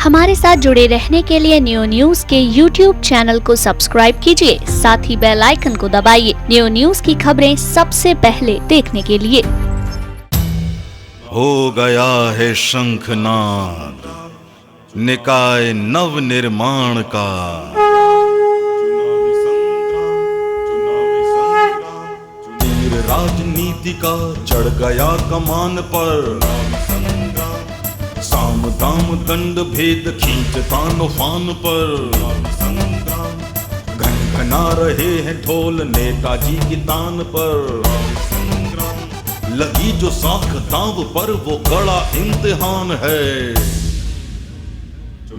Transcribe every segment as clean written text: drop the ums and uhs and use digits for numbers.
हमारे साथ जुड़े रहने के लिए न्यू न्यूज के YouTube चैनल को सब्सक्राइब कीजिए, साथ ही बेल आइकन को दबाइए न्यू न्यूज की खबरें सबसे पहले देखने के लिए। हो गया है शंखनाद, निकाय नव निर्माण का। तीर राजनीति का चढ़ गया कमान पर, साम दाम दंड भेद खींचता नौफान पर। घना रहे हैं ढोल नेताजी की तान पर, लगी जो साख दांव पर वो बड़ा इम्तिहान है।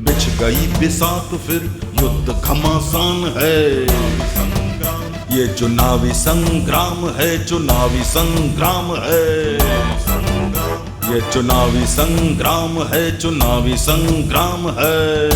बिछ गई बिसात फिर युद्ध घमासान है, ये चुनावी संग्राम है, चुनावी संग्राम है। ये चुनावी संग्राम है, चुनावी संग्राम है।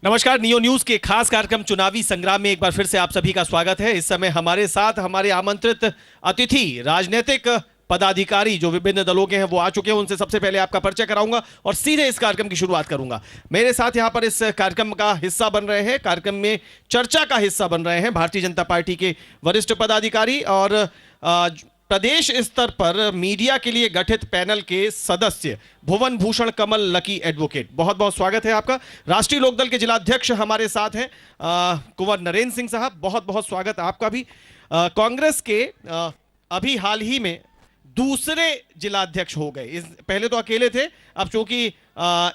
नमस्कार, नियो न्यूज के खास कार्यक्रम चुनावी संग्राम में एक बार फिर से आप सभी का स्वागत है। इस समय हमारे साथ हमारे आमंत्रित अतिथि राजनीतिक पदाधिकारी जो विभिन्न दलों के हैं वो आ चुके हैं। उनसे सबसे पहले आपका परिचय कराऊंगा और सीधे इस कार्यक्रम की शुरुआत करूंगा। मेरे साथ यहां पर इस कार्यक्रम का हिस्सा बन रहे हैं, कार्यक्रम में चर्चा का हिस्सा बन रहे हैं भारतीय जनता पार्टी के वरिष्ठ पदाधिकारी और प्रदेश स्तर पर मीडिया के लिए गठित पैनल के सदस्य भुवन भूषण कमल लकी एडवोकेट। बहुत बहुत स्वागत है आपका। राष्ट्रीय लोकदल के जिलाध्यक्ष हमारे साथ हैं कुंवर नरेंद्र सिंह साहब, बहुत बहुत स्वागत आपका भी। कांग्रेस के अभी हाल ही में दूसरे जिलाध्यक्ष हो गए, पहले तो अकेले थे, अब चूंकि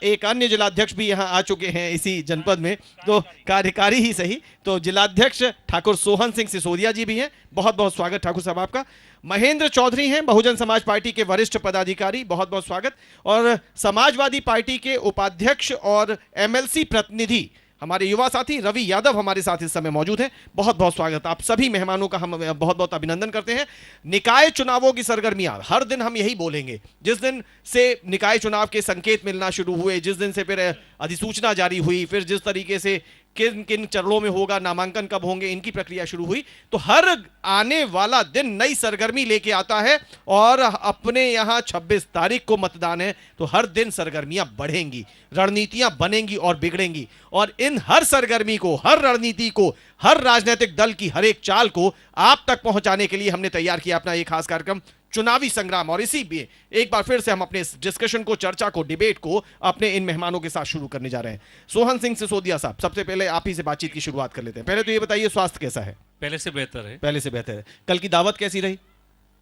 एक अन्य जिलाध्यक्ष भी यहां आ चुके हैं इसी जनपद में, तो कार्यकारी ही सही, तो जिलाध्यक्ष ठाकुर सोहन सिंह सिसोदिया जी भी हैं। बहुत बहुत स्वागत ठाकुर साहब आपका। महेंद्र चौधरी हैं बहुजन समाज पार्टी के वरिष्ठ पदाधिकारी, बहुत बहुत स्वागत। और समाजवादी पार्टी के उपाध्यक्ष और एमएलसी प्रतिनिधि हमारे युवा साथी रवि यादव हमारे साथ इस समय मौजूद हैं। बहुत बहुत स्वागत। आप सभी मेहमानों का हम बहुत बहुत अभिनंदन करते हैं। निकाय चुनावों की सरगर्मियां हर दिन हम यही बोलेंगे, जिस दिन से निकाय चुनाव के संकेत मिलना शुरू हुए, जिस दिन से फिर अधिसूचना जारी हुई, फिर जिस तरीके से किन किन चरणों में होगा, नामांकन कब होंगे, इनकी प्रक्रिया शुरू हुई, तो हर आने वाला दिन नई सरगर्मी लेके आता है। और अपने यहाँ 26 तारीख को मतदान है, तो हर दिन सरगर्मियां बढ़ेंगी, रणनीतियां बनेंगी और बिगड़ेंगी। और इन हर सरगर्मी को, हर रणनीति को, हर राजनीतिक दल की हर एक चाल को आप तक पहुंचाने के लिए हमने तैयार किया अपना एक खास कार्यक्रम चुनावी संग्राम। और इसी में एक बार फिर से हम अपने डिस्कशन को, चर्चा को, डिबेट को अपने इन मेहमानों के साथ शुरू करने जा रहे हैं। सोहन सिंह सिसोदिया साहब, सबसे पहले आप ही से बातचीत की शुरुआत कर लेते हैं। पहले तो ये बताइए, स्वास्थ्य कैसा है? पहले से बेहतर है। पहले से बेहतर है। कल की दावत कैसी रही?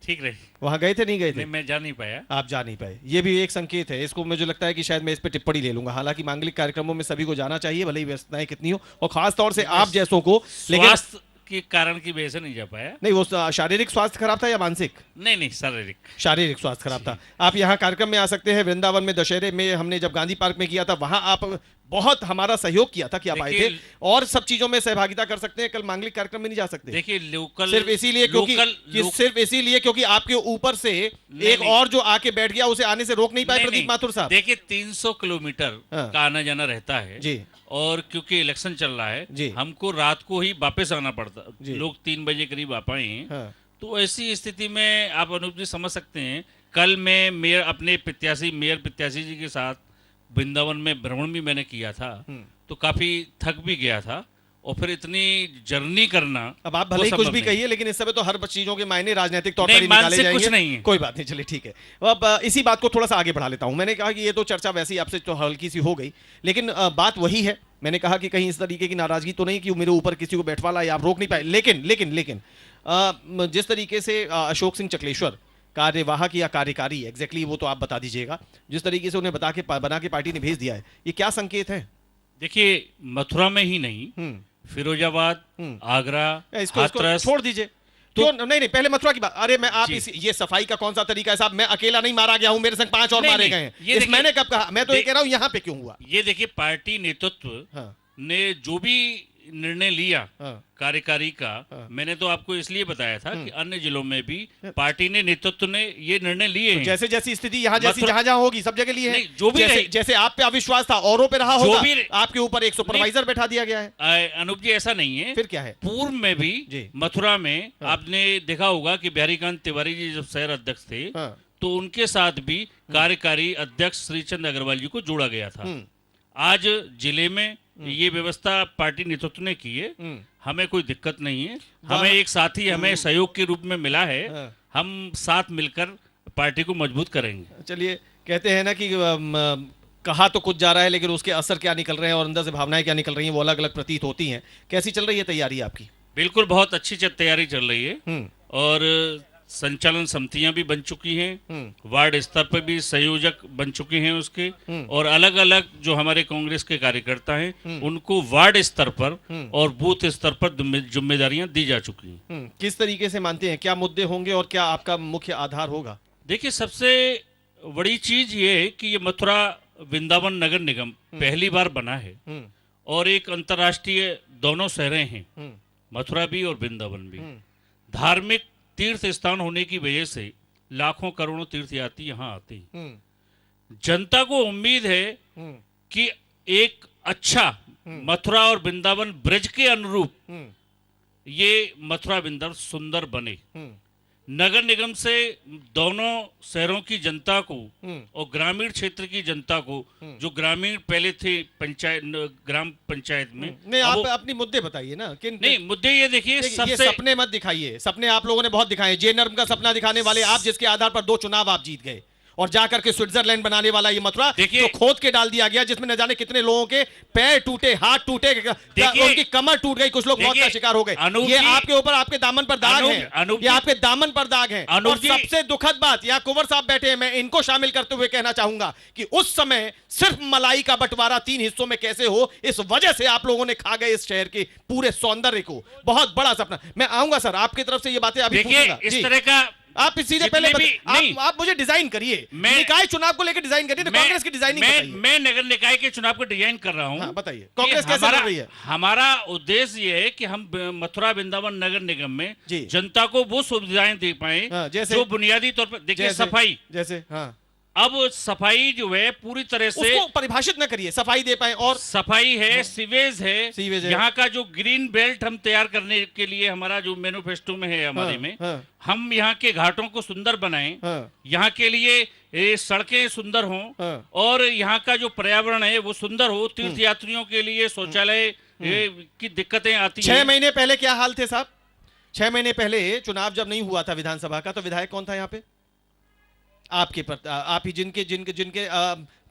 ठीक रही। वहां गए थे, नहीं गए थे? नहीं, मैं जा नहीं पाया। आप जा नहीं पाए, ये भी एक संकेत है। इसको मुझे लगता है कि शायद मैं इस पे टिप्पणी ले लूंगा। हालांकि मांगलिक कार्यक्रमों में सभी को जाना चाहिए, भले ही व्यस्तताएं कितनी हो, और खास तौर से आप जैसों को। लेकिन के कारण की वजह से नहीं जा पाया। नहीं, वो शारीरिक स्वास्थ्य खराब था या मानसिक? नहीं, शारीरिक स्वास्थ्य खराब था। आप यहाँ कार्यक्रम में आ सकते हैं। वृंदावन में दशहरे में हमने जब गांधी पार्क में किया था, वहां आप बहुत हमारा सहयोग किया था कि आप आए थे, और सब चीजों में सहभागिता कर सकते हैं। कल मांगलिक कार्यक्रम में नहीं जा सकते। देखिए, लोकल सिर्फ इसीलिए क्योंकि आपके ऊपर से एक और जो आके बैठ गया, उसे आने से रोक नहीं पाए प्रदीप माथुर साहब। देखिए, 300 किलोमीटर का आना जाना रहता है जी, और क्योंकि इलेक्शन चल रहा है जी, हमको रात को ही वापस आना पड़ता। लोग 3 बजे करीब आ पाए हैं। तो ऐसी स्थिति में आप अनूप जी समझ सकते हैं। कल मैं अपने मेयर प्रत्याशी जी के साथ वृंदावन में भ्रमण भी मैंने किया था, तो काफी थक भी गया था। और फिर इतनी जर्नी करना, अब आप भले ही कुछ भी कहिए, लेकिन इस समय तो हर चीजों के मायने राजनीतिक तौर पर निकाले जाएंगे। कुछ नहीं है, कोई बात नहीं, चलिए ठीक है। अब इसी बात को थोड़ा सा आगे बढ़ा लेता हूं। मैंने कहा कि ये तो चर्चा वैसे ही आपसे तो हल्की सी हो गई, लेकिन बात वही है। मैंने कहा कि कहीं इस तरीके की नाराजगी तो नहीं कि मेरे ऊपर किसी को बैठवा ला या आप रोक नहीं पाए। लेकिन जिस तरीके से अशोक सिंह चकलेश्वर कार्यवाहक या कार्यकारी, एग्जैक्टली वो तो आप बता दीजिएगा, जिस तरीके से उन्हें बना के पार्टी ने भेज दिया है, ये क्या संकेत है? देखिए, मथुरा में ही नहीं, फिरोजाबाद, आगरा, हाथरस, छोड़ दीजिए तो नहीं, पहले मथुरा की बात। अरे मैं आप ये सफाई का कौन सा तरीका है साहब? मैं अकेला नहीं मारा गया हूं, मेरे संग 5 और मारे गए हैं। मैंने कब कहा? मैं तो ये कह रहा हूं, यहां पे क्यों हुआ? ये देखिए, पार्टी नेतृत्व ने जो भी निर्णय लिया कार्यकारी का, मैंने तो आपको इसलिए बताया था कि अन्य जिलों में भी पार्टी ने, नेतृत्व ने ये निर्णय लिए हैं। जैसे जैसी स्थिति यहाँ जैसी जहां होगी सब जगह लिए है। जो भी जैसे आप पे अविश्वास था, औरों पे रहा होगा, आपके ऊपर एक सुपरवाइजर बैठा दिया गया है। अनूप जी, ऐसा नहीं है। फिर क्या है? पूर्व में भी मथुरा में आपने देखा होगा कि बिहारी कांत तिवारी जी जब शहर अध्यक्ष थे, तो उनके साथ भी कार्यकारी अध्यक्ष श्रीचंद अग्रवाल जी को जोड़ा गया था। आज जिले में ये व्यवस्था पार्टी नेतृत्व ने की है, हमें कोई दिक्कत नहीं है। हमें एक साथी हमें सहयोग के रूप में मिला है, हम साथ मिलकर पार्टी को मजबूत करेंगे। चलिए, कहते हैं ना कि कहा तो कुछ जा रहा है लेकिन उसके असर क्या निकल रहे हैं और अंदर से भावनाएं क्या निकल रही हैं वो अलग अलग प्रतीत होती हैं। कैसी चल रही है तैयारी आपकी? बिल्कुल बहुत अच्छी तैयारी चल रही है और संचालन समितियां भी बन चुकी हैं, वार्ड स्तर पर भी संयोजक बन चुके हैं उसके, और अलग अलग जो हमारे कांग्रेस के कार्यकर्ता हैं उनको वार्ड स्तर पर और बूथ स्तर पर जिम्मेदारियां दी जा चुकी हैं। किस तरीके से मानते हैं, क्या मुद्दे होंगे और क्या आपका मुख्य आधार होगा? देखिए, सबसे बड़ी चीज ये है कि ये मथुरा वृंदावन नगर निगम पहली बार बना है और एक अंतर्राष्ट्रीय दोनों शहरें हैं, मथुरा भी और वृंदावन भी। धार्मिक तीर्थ स्थान होने की वजह से लाखों करोड़ों तीर्थयात्री यहाँ आते हैं। जनता को उम्मीद है कि एक अच्छा मथुरा और वृंदावन ब्रज के अनुरूप ये मथुरा वृंदावन सुंदर बने। नगर निगम से दोनों शहरों की जनता को और ग्रामीण क्षेत्र की जनता को, जो ग्रामीण पहले थे पंचायत ग्राम पंचायत में, नहीं, आप अपनी मुद्दे बताइए ना। नहीं, मुद्दे ये देखिए, ये सपने मत दिखाइए। सपने आप लोगों ने बहुत दिखाए। जे नर्म का सपना दिखाने वाले आप, जिसके आधार पर 2 चुनाव आप जीत गए, और जाकर के स्विट्जरलैंड बनाने वाला ये मथुरा जो खोद के डाल दिया गया, जिसमें न जाने कितने लोगों के पैर टूटे, हाथ टूटे, उनकी कमर टूट गई, कुछ लोग मौत का शिकार हो गए। ये आपके ऊपर, आपके दामन पर दाग है, ये आपके दामन पर दाग है। और सबसे दुखद बात, यहाँ कुंवर साहब बैठे हैं, मैं इनको शामिल करते हुए कहना चाहूंगा कि उस समय सिर्फ मलाई का बंटवारा 3 हिस्सों में कैसे हो, इस वजह से आप लोगों ने खा गए इस शहर के पूरे सौंदर्य को। बहुत बड़ा सपना। मैं आऊंगा सर आपकी तरफ से ये बातें अभी पूछूंगा। इस तरह का आप सीधे पहले आप मुझे डिजाइन करिए, निकाय चुनाव को लेकर डिजाइन करिए, कांग्रेस की डिजाइनिंग बताइए। मैं नगर निकाय के चुनाव को डिजाइन कर रहा हूं। हाँ, बताइए कांग्रेस कैसे कर रही है? हमारा उद्देश्य ये है कि हम मथुरा वृंदावन नगर निगम में जनता को वो सुविधाएं दे पाए जो बुनियादी तौर पर, देखिए सफाई, जैसे अब सफाई जो है पूरी तरह से उसको परिभाषित न करिए, सफाई दे पाए। और सफाई है, सीवेज है, यहाँ का जो ग्रीन बेल्ट हम तैयार करने के लिए हमारा जो मैनिफेस्टो में है हमारे में, हम यहाँ के घाटों को सुंदर बनाएं, यहाँ के लिए सड़कें सुंदर हों और यहाँ का जो पर्यावरण है वो सुंदर हो। तीर्थ यात्रियों के लिए शौचालय की दिक्कतें आती हैं। 6 महीने पहले क्या हाल थे साहब? 6 महीने पहले चुनाव जब नहीं हुआ था विधानसभा का, तो विधायक कौन था यहाँ पे? आप ही जिनके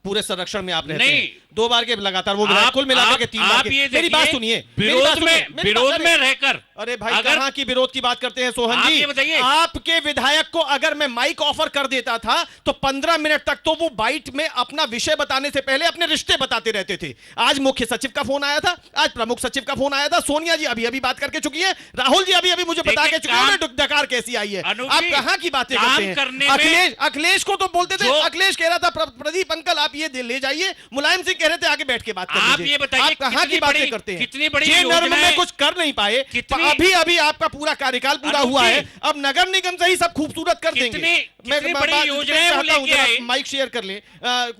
पूरे संरक्षण में आप रहते हैं। 2 बार के लगातार वो कुल मिलाकर के 3 बार के। मेरी बात सुनिए, विरोध में रहकर, अरे भाई कहां की विरोध की बात करते हैं सोहन जी? बताइए, आपके विधायक को अगर मैं माइक ऑफर कर देता था तो 15 मिनट तक तो वो बाइट में अपना विषय बताने से पहले अपने रिश्ते बताते रहते थे। आज मुख्य सचिव का फोन आया था, आज प्रमुख सचिव का फोन आया था, सोनिया जी अभी बात करके चुकी है, राहुल जी अभी मुझे बता के चुके हैं डकार कैसी आई है। आप कहां की बातें करते हैं? अखिलेश को तो बोलते थे, अखिलेश कह रहा था प्रदीप अंकल आप ये ले जाइए, मुलायम सिंह कह रहे थे आगे बैठ के बात कर लीजिए। आप ये बताइए, आप कहां की बातें करते हैं? कितनी बड़ी नर्म में कुछ कर नहीं पाए, अभी आपका पूरा कार्यकाल पूरा हुआ है, अब नगर निगम से ही सब खूबसूरत कर देंगे। माइक शेयर कर ले।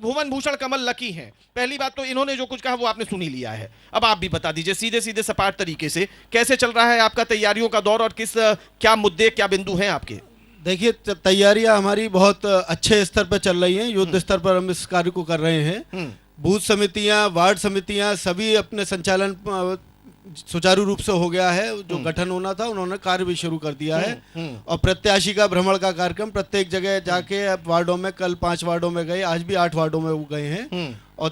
भुवन भूषण कमल लकी हैं। पहली बात तो इन्होंने जो कुछ कहा वो आपने सुन ही लिया है। अब आप भी बता दीजिए सीधे सीधे सपाट तरीके से कैसे चल रहा है आपका तैयारियों का दौर और क्या मुद्दे क्या बिंदु हैं आपके? देखिए, तैयारियां हमारी बहुत अच्छे स्तर पर चल रही हैं, युद्ध स्तर पर हम इस कार्य को कर रहे हैं। बूथ समितियां, वार्ड समितियां सभी अपने संचालन सुचारू रूप से हो गया है। जो गठन होना था उन्होंने कार्य भी शुरू कर दिया है और प्रत्याशी का भ्रमण का कार्यक्रम प्रत्येक जगह जाके अब वार्डों में, कल 5 वार्डों में गए, आज भी 8 वार्डों में वो गए हैं। और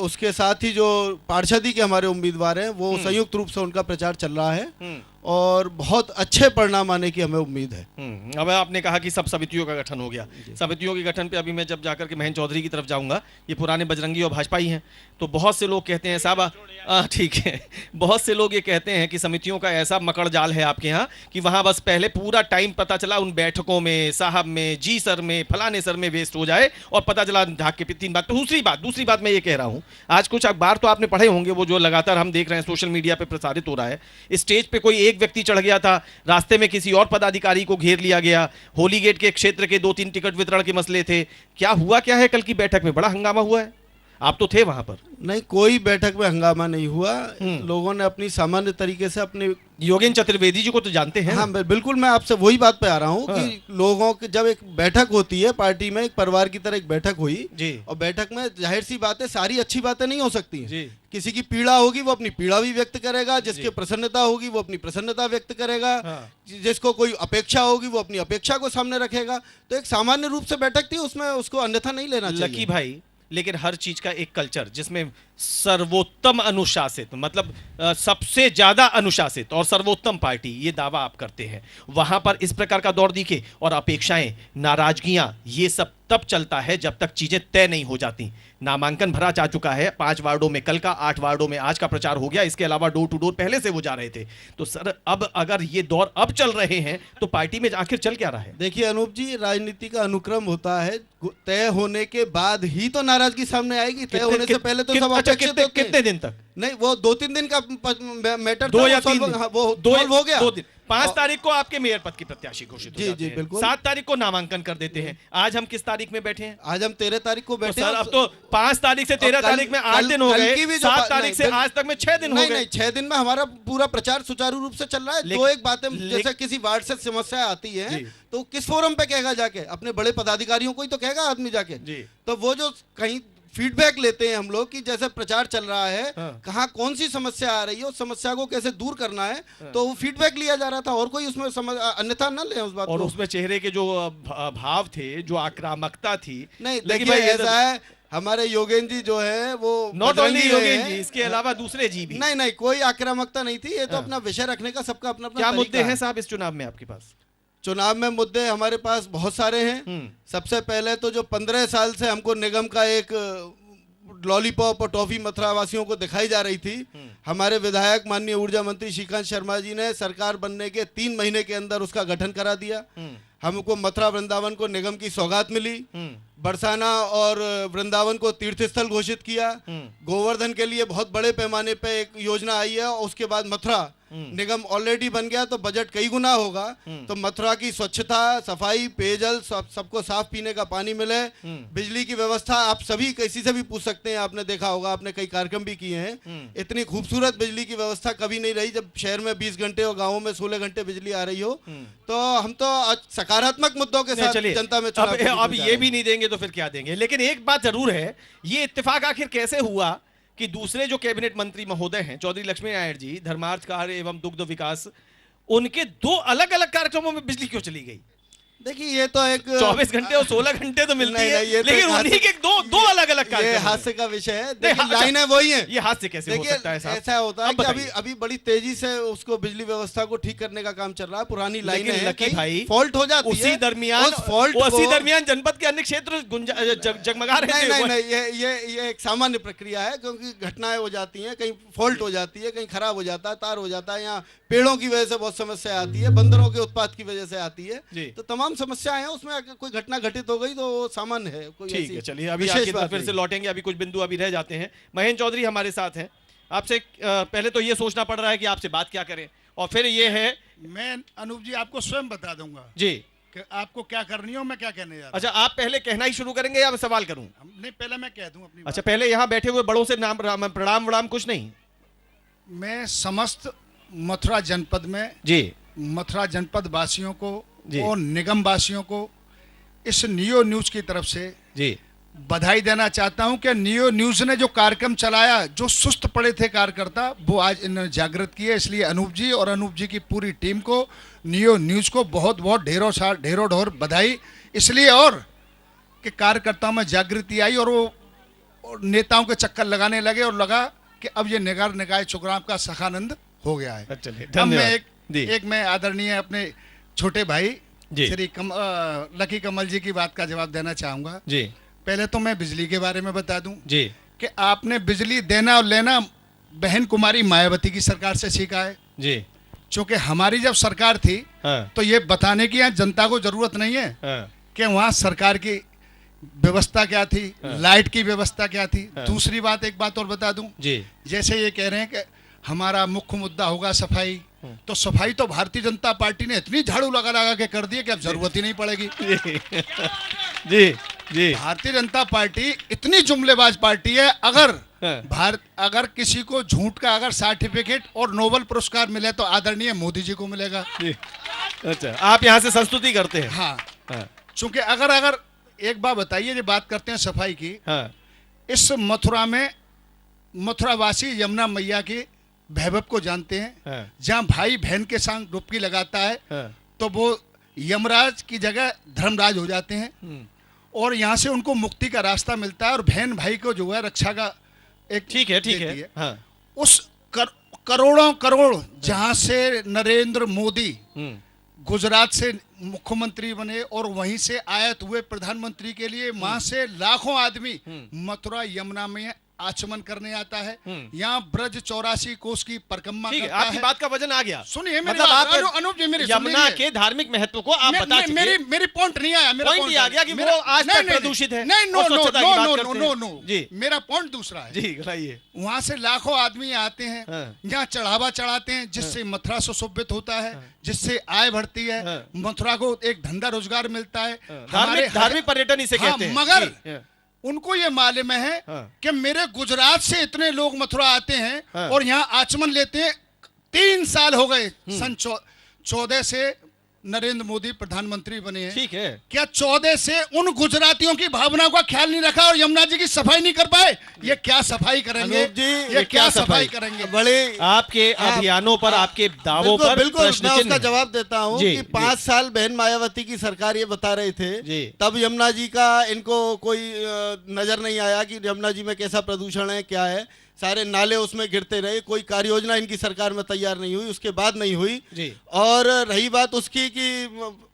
उसके साथ ही जो पार्षदी के हमारे उम्मीदवार हैं वो संयुक्त रूप से उनका प्रचार चल रहा है और बहुत अच्छे परिणाम आने की हमें उम्मीद है। अब आपने कहा कि सब समितियों का गठन हो गया। समितियों के गठन पे अभी मैं जब जाकर के महेंद्र चौधरी की तरफ जाऊंगा, ये पुराने बजरंगी और भाजपा ही हैं, तो बहुत से लोग कहते हैं साहब, ठीक है, बहुत से लोग ये कहते हैं कि समितियों का ऐसा मकड़ जाल है आपके यहाँ कि वहाँ बस पहले पूरा टाइम पता चला उन बैठकों में, साहब में, जी सर में, फलाने सर में वेस्ट हो जाए और पता चला ढाक के 3 बात। दूसरी बात मैं ये कह रहा हूँ, आज कुछ अखबार तो आपने पढ़े होंगे, वो जो लगातार हम देख रहे हैं सोशल मीडिया पे प्रसारित हो रहा है, स्टेज पे कोई एक व्यक्ति चढ़ गया था, रास्ते में किसी और पदाधिकारी को घेर लिया गया, होली गेट के क्षेत्र के 2-3 टिकट वितरण के मसले थे। क्या हुआ क्या है? कल की बैठक में बड़ा हंगामा हुआ है। आप तो थे वहां पर। नहीं, कोई बैठक में हंगामा नहीं हुआ। लोगों ने अपनी सामान्य तरीके से अपने योगेंद्र चतुर्वेदी जी को तो जानते हैं। हाँ, बिल्कुल, मैं आपसे वही बात पे आ रहा हूँ कि लोगों की जब एक बैठक होती है पार्टी में, एक परिवार की तरह एक बैठक हुई जी। और बैठक में जाहिर सी बात है सारी अच्छी बातें नहीं हो सकती हैं। जी। किसी की पीड़ा होगी वो अपनी पीड़ा भी व्यक्त करेगा, जिसकी प्रसन्नता होगी वो अपनी प्रसन्नता व्यक्त करेगा, जिसको कोई अपेक्षा होगी वो अपनी अपेक्षा को सामने रखेगा। तो एक सामान्य रूप से बैठक थी, उसमें उसको अन्यथा नहीं लेना चाहिए। लकी भाई, लेकिन हर चीज का एक कल्चर जिसमें सर्वोत्तम अनुशासित, मतलब सबसे ज्यादा अनुशासित और सर्वोत्तम पार्टी, ये दावा आप करते हैं, वहां पर इस प्रकार का दौर दिखे और अपेक्षाएं, नाराजगियां, ये सब तब चलता है जब तक चीजें तय नहीं हो जाती। नामांकन भरा जा चुका है 5 वार्डों में कल का, 8 वार्डों में आज का प्रचार हो गया, इसके अलावा डोर टू डोर पहले से वो जा रहे थे। तो सर, अब अगर ये दौर अब चल रहे हैं तो पार्टी में आखिर चल क्या रहा है? देखिए अनूप जी, राजनीति का अनुक्रम होता है, तय होने के बाद ही तो नाराजगी सामने आएगी। तय होने से पहले तो सब अपेक्षित होते हैं। कितने दिन तक? नहीं, वो 2-3 दिन का मैटर, 2 या 3 दिन, वो सॉल्व हो गया। 2 दिन। 5 तारीख को आपके मेयर पद की प्रत्याशी घोषित हो जाते हैं। बिल्कुल। 7 तारीख को नामांकन कर देते हैं। आज हम किस तारीख में बैठे हैं? आज हम 13 तारीख को बैठे तो हैं। सर, अब तो 5 तारीख से 13 तारीख में 8 दिन हो गए, 7 तारीख से आज तक में 6 दिन हो गए। नहीं, 6 दिन में हमारा पूरा प्रचार सुचारू रूप से चल रहा है। दो एक बातें, जैसे किसी वार्ड से समस्या आती है तो किस फोरम पे कहेगा जाके? अपने बड़े पदाधिकारियों को ही तो कहेगा आदमी जाके। तो वो जो कहीं फीडबैक लेते हैं हम लोग कि जैसे प्रचार चल रहा है, कहाँ कौन सी समस्या आ रही है, उस समस्या को कैसे दूर करना है, तो वो फीडबैक लिया जा रहा था, और कोई उसमें अन्यथा न ले उस बात और को। उसमें चेहरे के जो भाव थे, जो आक्रामकता थी, नहीं देखिए, ऐसा है, हमारे योगेंद्र जी जो है वो नॉट ओनली योगेंद्र जी, इसके अलावा दूसरे जी भी। नहीं, कोई आक्रामकता नहीं थी। ये तो अपना विषय रखने का सबका अपना अपना क्या तरीका मुद्दे हैं है। साहब इस चुनाव में आपके पास? चुनाव में मुद्दे हमारे पास बहुत सारे हैं। सबसे पहले तो जो 15 साल से हमको निगम का एक लॉलीपॉप और टॉफी मथुरा वासियों को दिखाई जा रही थी, हमारे विधायक माननीय ऊर्जा मंत्री श्रीकांत शर्मा जी ने सरकार बनने के 3 महीने के अंदर उसका गठन करा दिया। हमको मथुरा वृंदावन को निगम की सौगात मिली। बरसाना और वृंदावन को तीर्थ स्थल घोषित किया। गोवर्धन के लिए बहुत बड़े पैमाने पे एक योजना आई है, और उसके बाद मथुरा निगम ऑलरेडी बन गया तो बजट कई गुना होगा। तो मथुरा की स्वच्छता, सफाई, पेयजल, सबको साफ पीने का पानी मिले। बिजली की व्यवस्था आप सभी किसी से भी पूछ सकते हैं, आपने देखा होगा, आपने कई कार्यक्रम भी किए हैं। इतनी खूबसूरत बिजली की व्यवस्था कभी नहीं रही, जब शहर में 20 घंटे और गाँवों में 16 घंटे बिजली आ रही हो। तो हम तो सकारात्मक मुद्दों के साथ जनता में अब ये भी नहीं देंगे तो फिर क्या देंगे? लेकिन एक बात जरूर है, ये इत्तेफाक आखिर कैसे हुआ कि दूसरे जो कैबिनेट मंत्री महोदय हैं, चौधरी लक्ष्मी नारायण जी, धर्मार्थ कार्य एवं दुग्ध विकास, उनके 2 अलग अलग कार्यक्रमों में बिजली क्यों चली गई? देखिए, ये तो एक 24 घंटे और 16 घंटे तो मिलती है, ये तो लेकिन उन्हीं के दो अलग अलग ये कार्यक्रम। हास्य का विषय है। देखिए, लाइनें वही हैं। ये हास्य कैसे हो सकता है साहब? ऐसा होता है अब कि अभी बड़ी तेजी से उसको बिजली व्यवस्था को ठीक करने का काम चल रहा है। पुरानी लाइनें हैं, लकी भाई, फॉल्ट हो जाती है। उसी दरमियान जनपद के अन्य क्षेत्र जगमगा रहे थे। नहीं, ये एक सामान्य प्रक्रिया है, क्योंकि घटनाएं हो जाती हैं, कहीं फॉल्ट हो जाती है, कहीं खराब हो जाता है, तार हो जाता है, यहाँ पेड़ों की वजह से बहुत समस्या आती है, बंदरों के उत्पात की वजह से आती है। तो तमाम समस्याएं हैं, उसमें कोई घटना घटित हो गई तो वो सामान्य है। ठीक है, चलिए अभी आखिर बार फिर से लौटेंगे, अभी कुछ बिंदु अभी रह जाते हैं। महेंद्र चौधरी हमारे साथ हैं। आपसे पहले तो ये सोचना पड़ रहा है कि आपसे बात क्या करें, और फिर ये है, मैं अनूप जी आपको स्वयं बता दूंगा जी कि आपको क्या करनी हो, मैं क्या कहने जा रहा हूं। अच्छा, आप पहले कहना ही शुरू करेंगे या मैं सवाल करूं? नहीं, पहले मैं कह दूं अपनी अच्छा, पहले यहाँ बैठे हुए बड़ों से प्रणाम वणाम कुछ नहीं? मैं समस्त मथुरा जनपद में जी, मथुरा जनपद वासियों को और निगम वासियों को इस नियो न्यूज की तरफ से जी बधाई देना चाहता हूं कि नियो न्यूज ने जो कार्यक्रम चलाया, जो सुस्त पड़े थे कार्यकर्ता, वो आज इन्होंने जागृत किए। इसलिए अनूप जी और अनूप जी की पूरी टीम को, नियो न्यूज को बहुत बहुत ढेरों ढोर बधाई। इसलिए और कि कार्यकर्ताओं में जागृति आई और वो नेताओं के चक्कर लगाने लगे, और लगा कि अब ये नगर निकाय चुनाव का सखानंद हो गया है। अब मैं एक मैं आदरणीय अपने छोटे भाई श्री लकी कमल जी की बात का जवाब देना चाहूंगा। जी, पहले तो मैं बिजली के बारे में बता दूं जी कि आपने बिजली देना और लेना बहन कुमारी मायावती की सरकार से सीखा है जी। चूंकि हमारी जब सरकार थी तो ये बताने की यहाँ जनता को जरूरत नहीं है कि वहाँ सरकार की व्यवस्था क्या थी, लाइट की व्यवस्था क्या थी। दूसरी बात, एक बात और बता दूं जी, जैसे ये कह रहे हैं कि हमारा मुख्य मुद्दा होगा सफाई, तो सफाई तो भारतीय जनता पार्टी ने इतनी झाड़ू लगा लगा के कर दी है कि अब जरूरत ही नहीं पड़ेगी। जी जी। भारतीय जनता पार्टी इतनी जुमलेबाज पार्टी है, अगर हाँ। अगर किसी को झूठ का अगर सर्टिफिकेट और नोबेल पुरस्कार मिले तो आदरणीय मोदी जी को मिलेगा। जी। अच्छा, आप यहाँ से संस्तुति करते हैं? हाँ, हाँ। चूंकि अगर एक बात बताइए, जो बात करते हैं सफाई की, हाँ। इस मथुरा में मथुरावासी यमुना मैया के वैभव को जानते हैं। हाँ। जहाँ भाई बहन के संग डुबकी लगाता है हाँ। तो वो यमराज की जगह धर्मराज हो जाते हैं, और यहाँ से उनको मुक्ति का रास्ता मिलता है, और बहन भाई को जो है रक्षा का एक ठीक है, ठीक देती है। हाँ। उस करोड़ों करोड़ जहाँ से नरेंद्र मोदी गुजरात से मुख्यमंत्री बने और वहीं से आयत हुए प्रधानमंत्री के लिए, वहां से लाखों आदमी मथुरा यमुना में आचमन करने आता है। यहाँ ब्रज 84 कोस की परिक्रमा ठीक है, करता आपकी है। बात का वजन आ गया। सुनिए मेरी मतलब बात, आप अनूप जी मेरी यमुना सुनिए। के धार्मिक महत्व को आप बता चुके। मेरी पॉइंट नहीं आया, मेरा पॉइंट point ये आ गया कि वो आज तक प्रदूषित है नहीं, नो और नो स्वच्छता की बात नो करते नो हैं। नो, जी। मेरा पॉइंट दूसरा है। जी, बताइए। वहां से लाखों आदमी आते हैं, हाँ। यहाँ चढ़ावा चढ़ाते हैं, जिससे मथुरा सुशोभित होता है, जिससे आय बढ़ती है, हाँ। मथुरा को एक धंधा रोजगार मिलता है। धार्मिक पर्यटन इसे हाँ, कहते हैं। मगर जी, हाँ। उनको ये मालूम है हाँ। कि मेरे गुजरात से इतने लोग मथुरा आते हैं हाँ। और यहाँ आचमन लेते हैं। 3 साल हो गए सन 14 से नरेंद्र मोदी प्रधानमंत्री बने हैं। ठीक है। क्या 14 से उन गुजरातियों की भावनाओं का ख्याल नहीं रखा और यमुना जी की सफाई नहीं कर पाए? ये क्या सफाई करेंगे? अनूप जी, ये क्या सफाई करेंगे? बड़े आपके अभियानों पर, आपके दावों पर बिल्कुल प्रश्न मैं चिन्ह उसका है। जवाब देता हूँ जी, कि जी। 5 साल बहन मायावती की सरकार ये बता रहे थे, जी। तब यमुना जी का इनको कोई नजर नहीं आया कि यमुना जी में कैसा प्रदूषण है, क्या है। सारे नाले उसमें गिरते रहे, कोई कार्य योजना इनकी सरकार में तैयार नहीं हुई, उसके बाद नहीं हुई। जी। और रही बात उसकी कि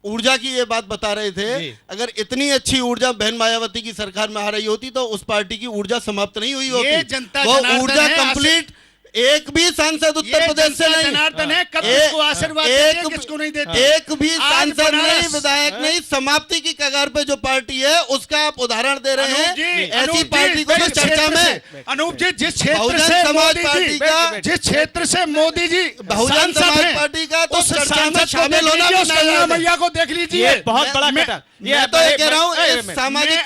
ऊर्जा की, ये बात बता रहे थे, जी। अगर इतनी अच्छी ऊर्जा बहन मायावती की सरकार में आ रही होती तो उस पार्टी की ऊर्जा समाप्त नहीं हुई होती। ये जनता वो जनार्दन ऊर्जा है, कंप्लीट। एक भी सांसद उत्तर प्रदेश से नहीं, जनार्दन है, कब किसको आशीर्वाद देते हैं, किसको नहीं देते। एक भी आज सांसद बनारस, नहीं, विधायक नहीं, समाप्ति की कगार पे जो पार्टी है उसका आप उदाहरण दे रहे हैं। ऐसी पार्टी को तो चर्चा में, अनूप जी, जिस क्षेत्र बहुजन से समाज मोदी पार्टी जी, का, जिस क्षेत्र से मोदी जी बहुजन सांसद समाज हैं, पार्टी का तो उस चर्चा में सांसद को शामिल देख होना लीजिए, भी उस नाजायज गंगा है। मैया को देख लीजिए। ये बहुत बड़ा मैं- कटा। मैं तो ये कह रहा हूँ, एक इस मिनट। सामाजिक,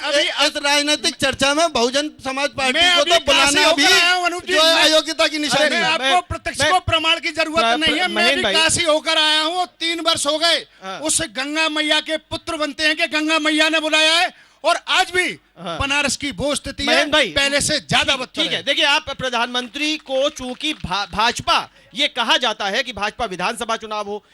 इस राजनीतिक चर्चा में बहुजन समाज पार्टी मैं को अभी तो काशी बुलाना होकर भी आया हूं, अनूप जी। जो है मैं- अयोग्यता की निशानी मैं है। आपको प्रत्यक्ष को प्रमाण की जरूरत नहीं है। मैं महेंद्र भी भाई। काशी होकर आया हूँ, 3 वर्ष हो गए। हाँ। उस गंगा मैया के पुत्र बनते हैं कि गंगा मैया ने बुलाया है, और आज भी बनारस की वो स्थिति है, महेंद्र भाई, पहले से ज्यादा बदतर ठीक है। देखिए, आप प्रधानमंत्री को चूंकि भाजपा, ये कहा जाता है कि भाजपा विधानसभा चुनाव हो,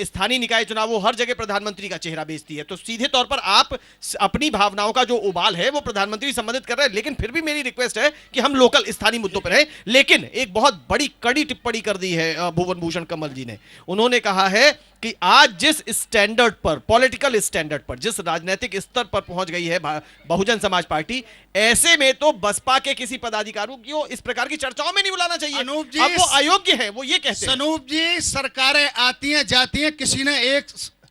स्थानीय निकाय चुनाव हो, हर जगह प्रधानमंत्री का चेहरा बेचती है, तो सीधे तौर पर आप अपनी भावनाओं का जो उबाल है वो प्रधानमंत्री से संबंधित कर रहे हैं। लेकिन फिर भी मेरी रिक्वेस्ट है कि हम लोकल स्थानीय मुद्दों पर हैं। लेकिन एक बहुत बड़ी कड़ी टिप्पणी कर दी है भुवन भूषण कमल जी ने। उन्होंने कहा है कि आज जिस स्टैंडर्ड पर, पॉलिटिकल स्टैंडर्ड पर, जिस राजनीतिक स्तर पर पहुंच गई है बहुजन समाज पार्टी, ऐसे में तो बसपा के किसी पदाधिकारियों को इस प्रकार की चर्चाओं में नहीं बुलाना चाहिए। अनूप जी, अब वो अयोग्य है, वो ये कहते हैं। अनूप जी, सरकारें आती हैं जाती हैं, किसी ने एक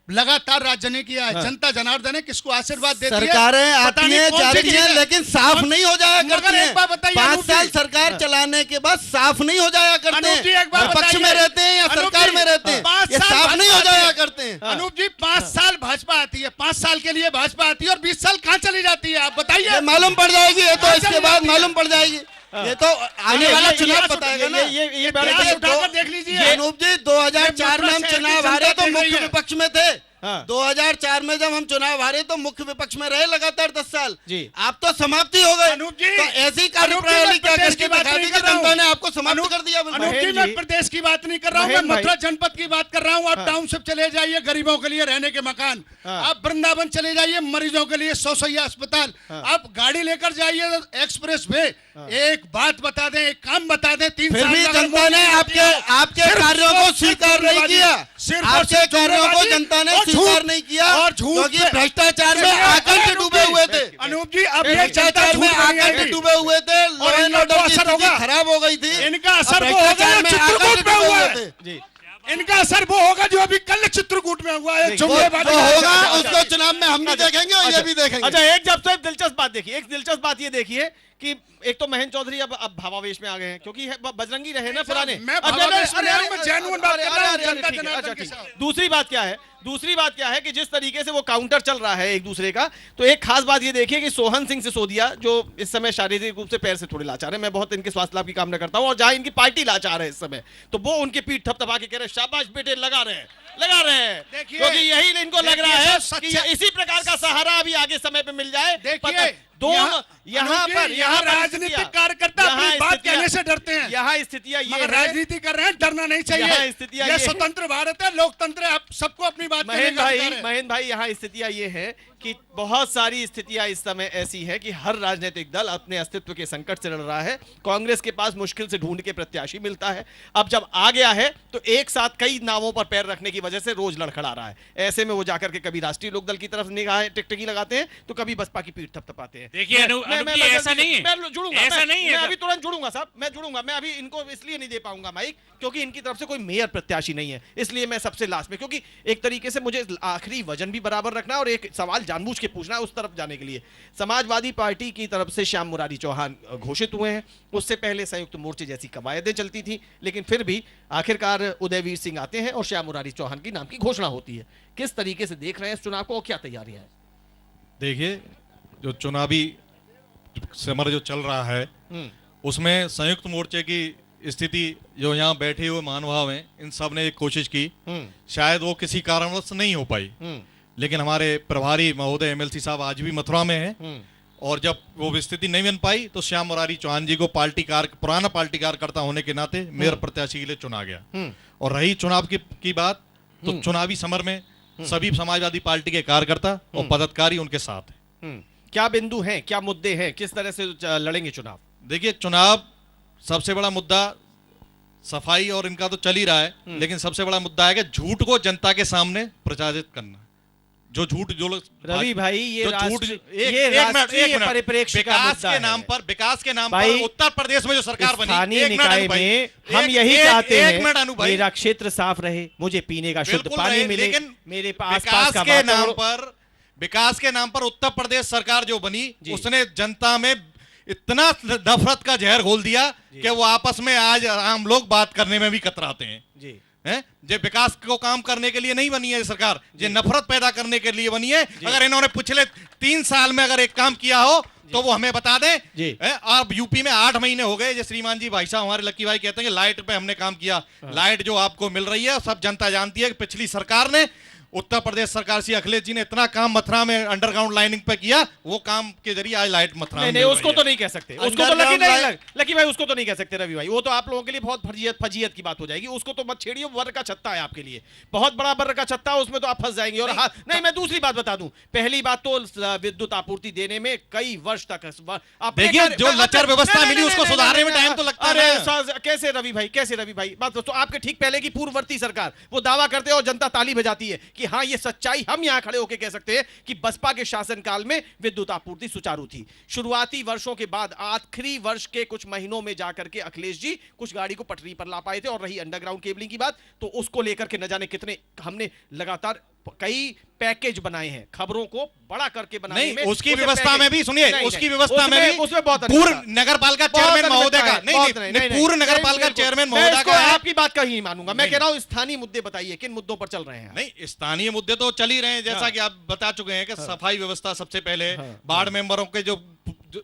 लगातार राज्य नहीं किया है। जनता जनार्दन है, किसको आशीर्वाद देती है, सरकारें पता आती नहीं हैं कौन सी जाती हैं, चीज़ है। लेकिन साफ नहीं हो जाया मगर करती एक बात हैं। बताइए 5 अनूप साल जी। सरकार चलाने के बाद साफ नहीं हो जाया करते अनूप जी, एक बात हैं। विपक्ष बताइए। में रहते हैं या अनूप सरकार जी, में रहते हैं, 5 ये साल साफ नहीं हो भाजपा जाया आती है। करते हैं। अनूप जी, 5 साल भाजपा आती है, 5 साल के लिए भाजपा आती है, और 20 साल कहाँ चली जाती है, आप बताइए। ये मालूम पड़ जाएगी, ये तो कहाँ इसके चली बाद जाती है? मालूम पड़ जाएगी। ये तो आने वाला चुनाव बताएगा ना। ये इतिहास उठाकर देख लीजिए। अनूप जी, 2004 में हम ये चुनाव जनता हारे तो देख रही मुख्य है। विपक्ष में थे। हाँ। 2004 में जब हम चुनाव हारे तो मुख्य विपक्ष में रहे लगातार 10 साल। जी। आप तो समाप्ति हो गए। अनूप जी, तो ऐसी अनूप जी, कार्यप्रणाली मैं क्या प्रदेश करके की बात दिखा दी नहीं कि कर रहा हूं। जनता ने आपको समाप्त कर दिया। अनूप जी, महेंद्र मैं जी, प्रदेश की बात नहीं कर रहा हूँ, मैं महेंद्र मथुरा भाई। जनपद की बात कर रहा हूँ। आप टाउनशिप चले जाइए, गरीबों के लिए रहने के मकान। हाँ। आप वृंदावन चले जाइए, मरीजों के लिए 100 शैय्या अस्पताल। आप गाड़ी लेकर जाइए एक्सप्रेस वे। एक बात बता दें, एक काम बता दें, 3 फिर साल भी में अगर जनता मोदी ने जी आपके सिर्फ कार्यों को सिर्फ स्वीकार नहीं जुमलेबाजी, किया। सिर्फ और आपके सिर्फ कार्यों को जुमलेबाजी जनता ने और स्वीकार झूठ, नहीं किया, और झूठ क्योंकि पे- भ्रष्टाचार में चलिए, आकंठ अनूप डूबे जी, हुए थे। अनूप जी, अब ये जनता भ्रष्टाचार में झूठ नहीं आकंठ आएगी। डूबे हुए थे, लॉ और एंड इनका ऑर्डर तो की असर स्थिति होगा। खराब हो गई थी। इनका असर और वो होगा भ्रष्टाचार जो में चित्रकूट आकंठ में डूबे हुआ हुए है। थे। जी। इनका असर वो होगा जो अभी कल चित्रकूट में हुआ है। वो जुमलेबाजी जो होगा अच्छा, उसको चुनाव में हम भी देखेंगे और ये भी देखेंगे। अच्छा, एक जब से दिलचस्प बात देखिए, एक दिलचस्प बात ये देखिए कि एक तो महेंद्र चौधरी अब भावावेश में आ गए हैं क्योंकि बजरंगी रहे ना पुराने। मैं भावावेश में नहीं, मैं genuine बात कर रहा हूं, जनता जनार्दन के साथ। दूसरी बात क्या है कि जिस तरीके से वो काउंटर चल रहा है एक दूसरे का, तो एक खास बात ये देखिए कि सोहन सिंह सिसोदिया जो इस समय शारीरिक रूप से पैर से थोड़े लाचार है, मैं बहुत इनके स्वास्थ्य लाभ की कामना करता हूं, और जहां इनकी पार्टी लाचार है इस समय, तो वो उनके पीठ थपथपा के कह रहे हैं शाबाश बेटे लगा रहे हैं देखिए, क्योंकि यही इनको लग रहा है सब कि इसी प्रकार का सहारा अभी आगे समय पे मिल जाए। देखिए, यहाँ राजनीतिक कार्यकर्ता अपनी बात कहने से डरते हैं। यहाँ स्थितियां ये मगर राजनीति कर रहे हैं, डरना नहीं चाहिए। ये स्वतंत्र भारत है, लोकतंत्र है, सबको अपनी बात कहने का अधिकार है। महेंद्र भाई, यहाँ स्थितियां ये है कि बहुत सारी स्थितियां इस समय ऐसी है कि हर राजनीतिक दल अपने अस्तित्व के संकट से लड़ रहा है। कांग्रेस के पास मुश्किल से ढूंढ के प्रत्याशी मिलता है, अब जब आ गया है तो एक साथ कई नावों पर पैर रखने की वजह से रोज लड़खड़ा रहा है। ऐसे में वो जाकर के कभी राष्ट्रीय लोकदल की तरफ निगाहें टिकटिकी लगाते हैं तो कभी बसपा की पीठ थपथपाते हैं। देखिए ऐसा नहीं है, मैं जुड़ूंगा, ऐसा नहीं है, मैं अभी तुरंत जुड़ूंगा साहब, मैं जुड़ूंगा। मैं अभी इनको इसलिए नहीं दे पाऊंगा माइक क्योंकि इनकी तरफ से कोई मेयर प्रत्याशी नहीं है, इसलिए मैं सबसे लास्ट में, क्योंकि एक तरीके से मुझे आखिरी वजन भी बराबर रखना और एक सवाल जानबूझ के पूछना है उस तरफ जाने के लिए। समाजवादी पार्टी की तरफ से श्याम मुरारी चौहान घोषित हुए हैं, उससे पहले संयुक्त मोर्चे जैसी कवायदें चलती थी, लेकिन फिर भी आखिरकार उदयवीर सिंह आते हैं और श्याम मुरारी चौहान की नाम की घोषणा होती है। किस तरीके से देख रहे हैं इस चुनाव को और क्या तैयारियां हैं? देखिए, जो चुनावी समर जो चल रहा है उसमें संयुक्त मोर्चे की स्थिति, जो यहाँ बैठे हुए महानुभाव हैं, इन सब ने एक कोशिश की, शायद वो किसी कारणवश नहीं हो पाई, लेकिन हमारे प्रभारी महोदय एमएलसी साहब आज भी मथुरा में हैं, और जब वो स्थिति नहीं बन पाई तो श्याम मुरारी चौहान जी को पुराना पार्टी कार्यकर्ता होने के नाते मेयर प्रत्याशी के लिए चुना गया। और रही चुनाव की बात, तो चुनावी समर में सभी समाजवादी पार्टी के कार्यकर्ता और पदाधिकारी उनके साथ हैं। क्या बिंदु हैं, क्या मुद्दे हैं, किस तरह से लड़ेंगे चुनाव? देखिए, चुनाव सबसे बड़ा मुद्दा सफाई और इनका तो चल ही रहा है, लेकिन सबसे बड़ा मुद्दा है कि झूठ को जनता के सामने प्रचारित करना। जो झूठ जो लोग रवि भाई, ये झूठ राष्ट्रीय परिप्रेक्ष्य का विकास के नाम पर उत्तर प्रदेश में जो सरकार बनी, स्थानीय निकाय में हम यही चाहते हैं मेरा क्षेत्र साफ रहे, मुझे पीने का शुद्ध पानी मिले, मेरे पास विकास के नाम पर उत्तर प्रदेश सरकार जो बनी उसने जनता में इतना नफरत का जहर घोल दिया कि वो आपस में आज आम लोग बात करने में भी कतराते हैं जी। जो विकास को काम करने के लिए नहीं बनी है सरकार, जो नफरत पैदा करने के लिए बनी है। अगर इन्होंने पिछले 3 साल में अगर एक काम किया हो तो वो हमें बता दें। अब यूपी में 8 महीने हो गए, जो श्रीमान जी भाई साहब हमारे लक्की भाई कहते हैं कि लाइट पे हमने काम किया। लाइट जो आपको मिल रही है सब जनता जानती है कि पिछली सरकार ने, उत्तर प्रदेश सरकार से अखिलेश जी ने इतना काम मथुरा में अंडरग्राउंड लाइनिंग पे किया, वो काम के जरिए आज लाइट मथुरा में नहीं, उसको तो नहीं कह सकते, उसको तो लकी भाई उसको तो नहीं कह सकते रवि भाई, वो तो आप लोगों के लिए बहुत फजीयत की बात हो जाएगी, उसको तो मत छेड़िए। वर्ग का छत्ता है आपके लिए, बहुत बड़ा वर्ग का छत्ता है, उसमें तो आप फंस जाएंगे। और नहीं, मैं दूसरी बात बता दूं, पहली बात तो विद्युत आपूर्ति देने में कई वर्ष तक देखिए जो लचर व्यवस्था मिली उसको सुधारने में टाइम तो लगता है। कैसे रवि भाई बात तो आपके ठीक पहले की पूर्ववर्ती सरकार वो दावा करते हैं और जनता ताली बजाती है कि हाँ ये सच्चाई, हम यहां खड़े होकर कह सकते हैं कि बसपा के शासनकाल में विद्युत आपूर्ति सुचारू थी। शुरुआती वर्षों के बाद आखिरी वर्ष के कुछ महीनों में जाकर के अखिलेश जी कुछ गाड़ी को पटरी पर ला पाए थे। और रही अंडरग्राउंड केबलिंग की बात, तो उसको लेकर के न जाने कितने हमने लगातार कई पैकेज बनाए हैं, खबरों को बड़ा करके बनाने में। उसकी व्यवस्था में भी सुनिए, उसकी व्यवस्था में भी उसमें बहुत पूर्व नगरपालिका चेयरमैन महोदय का नहीं, पूर्व नगरपालिका चेयरमैन महोदय का आपकी बात का ही मानूंगा। मैं कह रहा हूं स्थानीय मुद्दे बताइए, किन मुद्दों पर चल रहे हैं? नहीं, स्थानीय मुद्दे तो चल ही रहे हैं, जैसा कि आप बता चुके हैं कि सफाई व्यवस्था सबसे पहले, वार्ड मेंबरों के जो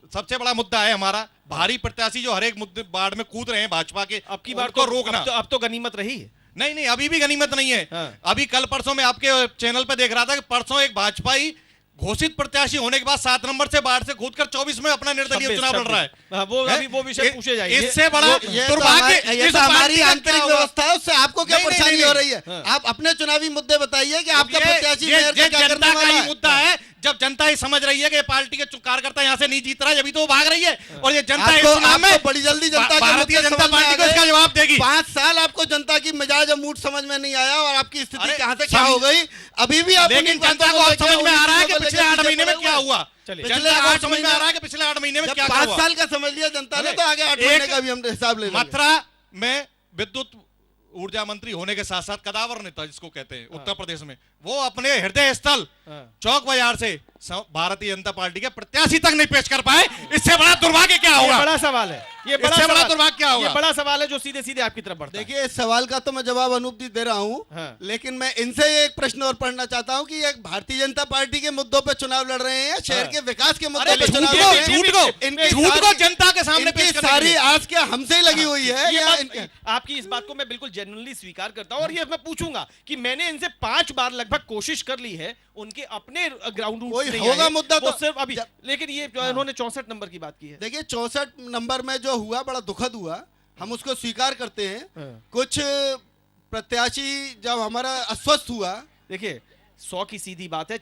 सबसे बड़ा मुद्दा है हमारा, भारी प्रत्याशी जो हर एक मुद्दे वार्ड में कूद रहे हैं भाजपा के, अब की बार को रोकना। अब तो गनीमत रही है। नहीं, अभी भी गनीमत नहीं है। अभी कल परसों में आपके चैनल पे देख रहा था कि परसों एक भाजपाई घोषित प्रत्याशी होने के बाद 7 नंबर से बाहर से कूदकर 24 में अपना निर्दलीय चुनाव लड़ रहा है। वो विषय पूछे जाएंगे। इससे बड़ा दुर्भाग्य, ये तो हमारी आंतरिक व्यवस्था है, उससे आपको क्या परेशानी हो रही है? आप अपने चुनावी मुद्दे बताइए कि आपका प्रत्याशी मेयर का क्या करने वाला है। मुद्दा है, जब जनता ही समझ रही है कि पार्टी के कार्यकर्ता यहाँ से नहीं जीत रहा है, जब तो वो भाग रही है। और ये जनता इस चुनाव में बड़ी जल्दी जनता भारतीय जनता पार्टी को इसका जवाब देगी। 5 साल आपको जनता की मिजाज और मूड समझ में नहीं आया और आपकी स्थिति कहां से क्या हो गई, अभी भी आप। लेकिन जनता को समझ में आ रहा है कि पिछले 8 महीने में क्या हुआ। पिछले 8 महीने में आ रहा है कि पिछले 8 महीने में क्या हुआ। 5 साल का समझ लिया जनता ने, तो आगे 8 महीने का भी हम हिसाब ले लेंगे। मथुरा में विद्युत ऊर्जा मंत्री होने के साथ साथ कदावर नेता जिसको कहते हैं उत्तर प्रदेश में, वो अपने हृदय स्थल चौक बाजार से भारतीय जनता पार्टी के प्रत्याशी तक नहीं पेश कर पाए। इससे बड़ा दुर्भाग्य क्या होगा? ये बड़ा सवाल है, ये बड़ा इससे बड़ा सवाल, दुर्भाग्य क्या होगा? ये बड़ा सवाल है जो सीधे सीधे आपकी तरफ बढ़ता है। देखिए, इस सवाल का तो मैं जवाब अनूप जी दे रहा हूँ, हाँ। लेकिन मैं इनसे एक प्रश्न और पढ़ना चाहता हूँ कि एक भारतीय जनता पार्टी के मुद्दों पे चुनाव लड़ रहे हैं, शहर के विकास के मुद्दों पे चुनाव लड़ रहे हैं। झूठ को जनता के सामने पेश इनकी करने सारी के लिए। आस क्या हमसे ही लगी हुई है ये या बात, आपकी इस बात को मैं बिल्कुल जेन्युइनली स्वीकार करता हूं और ये मैं पूछूंगा कि मैंने इनसे 5 बार लगभग कोशिश कर ली है, उनके अपने ग्राउंड रूट कोई से होगा आए, मुद्दा वो तो सिर्फ अभी, लेकिन ये जो इन्होंने 64 नंबर की बात की है। देखिए, 64 नंबर में जो हुआ बड़ा दुखद हुआ, हम उसको स्वीकार करते हैं। कुछ प्रत्याशी जब हमारा अस्वस्थ हुआ, देखिए 100 की सीधी बात है,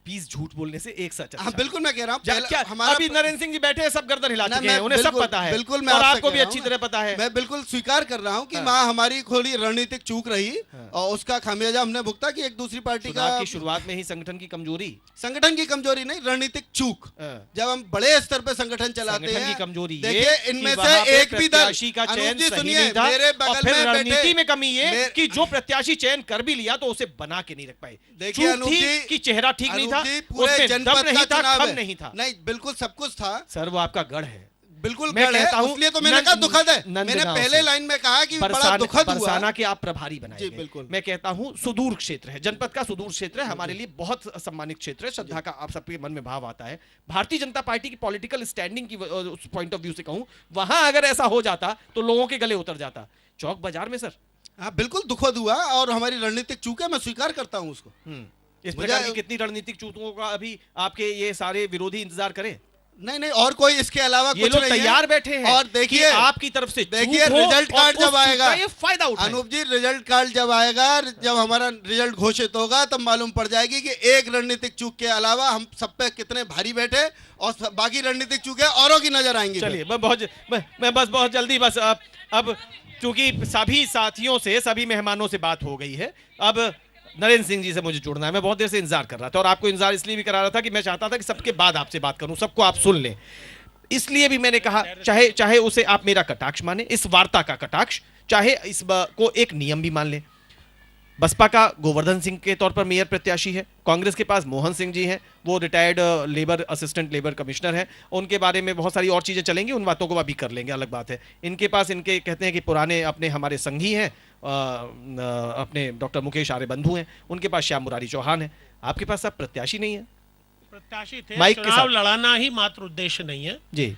20 झूठ बोलने से एक सच। हाँ बिल्कुल, मैं कह रहा हूँ क्या हमारा अभी नरेंद्र सिंह जी बैठे हैं, सब गर्दन हिला ना, चुके हैं, उन्हें सब पता है, बिल्कुल, मैं और आपसे आपको कह भी रहा अच्छी हूं, तरह पता है। मैं बिल्कुल स्वीकार कर रहा हूं कि वहाँ हमारी थोड़ी रणनीतिक चूक रही और उसका खामियाजा हमने भुगता कि एक दूसरी पार्टी का की शुरुआत में ही संगठन की कमजोरी, संगठन की कमजोरी नहीं, रणनीतिक चूक। जब हम बड़े स्तर पे संगठन चलाते संगठन हैं, की कमजोरी देखिए इनमें से एक भी दल, का चयन अनूप जी सही सुनिए, नहीं था, मेरे और बगल फिर में रणनीति बैठे में कमी ये कि जो प्रत्याशी चयन कर भी लिया तो उसे बना के नहीं रख पाए। देखिए अनूप जी, कि चेहरा ठीक नहीं था, पूरे उसमें जनपद दम का नहीं था, चुनाव खम है। नहीं था। नहीं, बिल्कुल सब कुछ था सर, वो आपका गढ़ है, बिल्कुल मैं गढ़ है, कहता हूं, इसलिए तो मैंने कहा दुखद है। मैंने नंदगांव पहले से लाइन में कहा कि बड़ा दुखद हुआ। बरसाना के आप प्रभारी बनाए जी, गए। बिल्कुल। मैं कहता हूं सुदूर क्षेत्र है, जनपद का सुदूर क्षेत्र है, हमारे लिए बहुत सम्मानित क्षेत्र है, श्रद्धा का आप सबके मन में भाव आता है। भारतीय जनता पार्टी की पॉलिटिकल स्टैंडिंग की उस पॉइंट ऑफ व्यू से कहूं, वहां अगर ऐसा हो जाता तो लोगों के गले उतर जाता। चौक बाजार में सर, हाँ बिल्कुल दुखद हुआ और हमारी रणनीतिक चूक है, मैं स्वीकार करता हूँ उसको। इस प्रकार की कितनी रणनीतिक चूकों का अभी आपके ये सारे विरोधी इंतजार करें? नहीं नहीं, और कोई इसके अलावा ये कुछ लोग नहीं है। तैयार बैठे हैं और देखिए, आपकी तरफ से देखिए चूक हो रिजल्ट और कार्ड उस जब चूक आएगा, का ये फायदा उठाएं। अनूप जी, रिजल्ट कार्ड जब आएगा, जब हमारा रिजल्ट घोषित होगा तब मालूम पड़ जाएगी कि एक रणनीतिक चूक के अलावा हम सब पे कितने भारी बैठे और बाकी रणनीतिक चूके औरों की नजर आएंगी। चलिए, मैं बस बहुत जल्दी बस अब चूंकि सभी साथियों से, सभी मेहमानों से बात हो गई है, अब नरेंद्र सिंह जी से मुझे जुड़ना है। मैं बहुत देर से इंतजार कर रहा था और आपको इंतजार इसलिए भी करा रहा था कि मैं चाहता था कि सबके बाद आपसे बात करूं, सबको आप सुन लें, इसलिए भी मैंने कहा चाहे उसे आप मेरा कटाक्ष माने, इस वार्ता का कटाक्ष, चाहे इस को एक नियम भी मान लें। बसपा का गोवर्धन सिंह के तौर पर मेयर प्रत्याशी है, कांग्रेस के पास मोहन सिंह जी हैं, वो retired labour assistant labour commissioner हैं, उनके बारे में बहुत सारी और चीज़ें चलेंगी, उन बातों को अभी कर लेंगे, अलग बात है। इनके पास इनके कहते हैं कि पुराने अपने हमारे संघी हैं, अपने डॉक्टर मुकेश आर्य बंधु हैं, उनके पास श्याम मुरारी चौहान है। आपके पास सब प्रत्याशी नहीं है, प्रत्याशी थे, माइक के चुनाव साथ लड़ाना ही मात्र उद्देश्य नहीं है जी।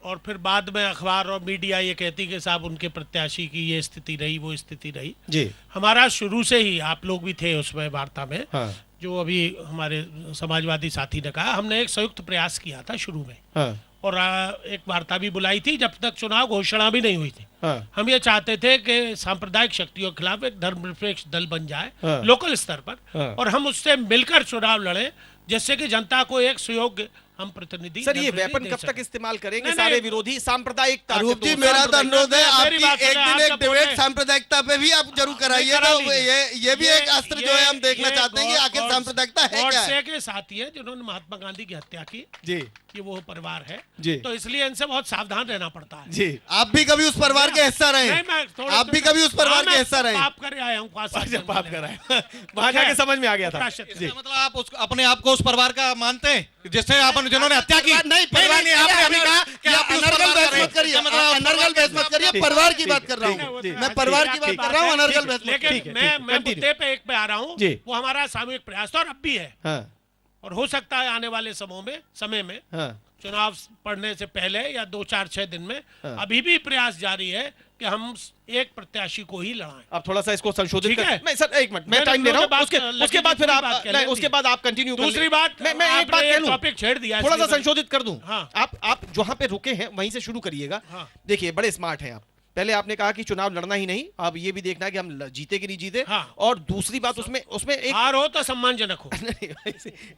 और फिर बाद में अखबार और मीडिया ये कहती कि साहब उनके प्रत्याशी की ये स्थिति रही, वो स्थिति रही जी। हमारा शुरू से ही, आप लोग भी थे उसमें वार्ता में, हाँ। जो अभी हमारे समाजवादी साथी ने कहा, हमने एक संयुक्त प्रयास किया था शुरू में, हाँ। और एक वार्ता भी बुलाई थी जब तक चुनाव घोषणा भी नहीं हुई थी। हाँ। हम ये चाहते थे कि सांप्रदायिक शक्तियों के खिलाफ एक धर्मनिरपेक्ष दल बन जाए, हाँ। लोकल स्तर पर, हाँ। और हम उससे मिलकर चुनाव लड़े, जिससे कि जनता को एक सुयोग्य हम प्रतिनिधि। सर, ये वेपन कब तक इस्तेमाल करेंगे नहीं, सारे नहीं, विरोधी सांप्रदायिकता? अरूप जी, मेरा तो अनुरोध है, मेरी आपकी बात एक सुने, दिन आप एक तो बोल डिबेट रहे- सांप्रदायिकता पे भी आप जरूर कराइए, करा तो लीजिए। ये भी एक अस्त्र जो है हम देखना चाहते हैं कि आखिर सांप्रदायिकता है क्या है। गॉडसे के साथी हैं जिन्होंने महात्मा गांधी की हत्या की, जी ये वो परिवार है जी। तो इसलिए इनसे बहुत सावधान रहना पड़ता है। जी। आप भी कभी उस परिवार के हिस्सा रहे? नहीं, मैं थोड़े- आप भी कभी उस परिवार के हिस्सा रहे? पाप करे आया हूँ, पाप कराए वहां जाके समझ में आ गया था। प्रायश्चित। जी। मतलब आप अपने आप को उस परिवार का मानते हैं जिससे आप जिन्होंने हत्या की? नहीं, परिवार नहीं, आपने अभी कहा कि आप भी उस अनर्गल परिवार का बहस रहे। मत करिए, इसका मतलब आप अनर्गल बहस मत करिए, ठीक, परिवार की ठीक, बात कर रहा ठीक, हूँ ठीक, मैं, परिवार की बात कर रहा हूँ, अनर्गल बहस मत ठीक है, लेकिन ठीक मैं continue। मुद्दे पे एक पे आ रहा हूँ, जी। वो हमारा सामूहिक प्रयास था और अब भी है, हाँ। और हो सकता है आने वाले समय में हाँ। चुनाव पड़ने से पहले या 2-4-6 दिन में हाँ। अभी भी प्रयास जारी है कि हम एक प्रत्याशी को ही लड़ाएं। आप थोड़ा सा इसको संशोधित ठीक है। मैं सर एक मिनट, मैं मैं टाइम दे रहा हूँ, बात- उसके बाद फिर आप बात कर नहीं, लें। उसके बाद आप कंटिन्यू कर दूसरी लें। बात, मैं एक बात आपने कह लूं, टॉपिक छेड़ दिया, थोड़ा सा इसलिए संशोधित कर दूं। हाँ। आप जहां पे रुके हैं वहीं से शुरू करिएगा। हाँ। देखिए, बड़े स्मार्ट हैं आप। पहले आपने कहा कि चुनाव लड़ना ही नहीं, अब ये भी देखना है कि हम जीते कि नहीं जीते। हाँ। और दूसरी बात उसमें एक हार हो तो सम्मानजनक हो।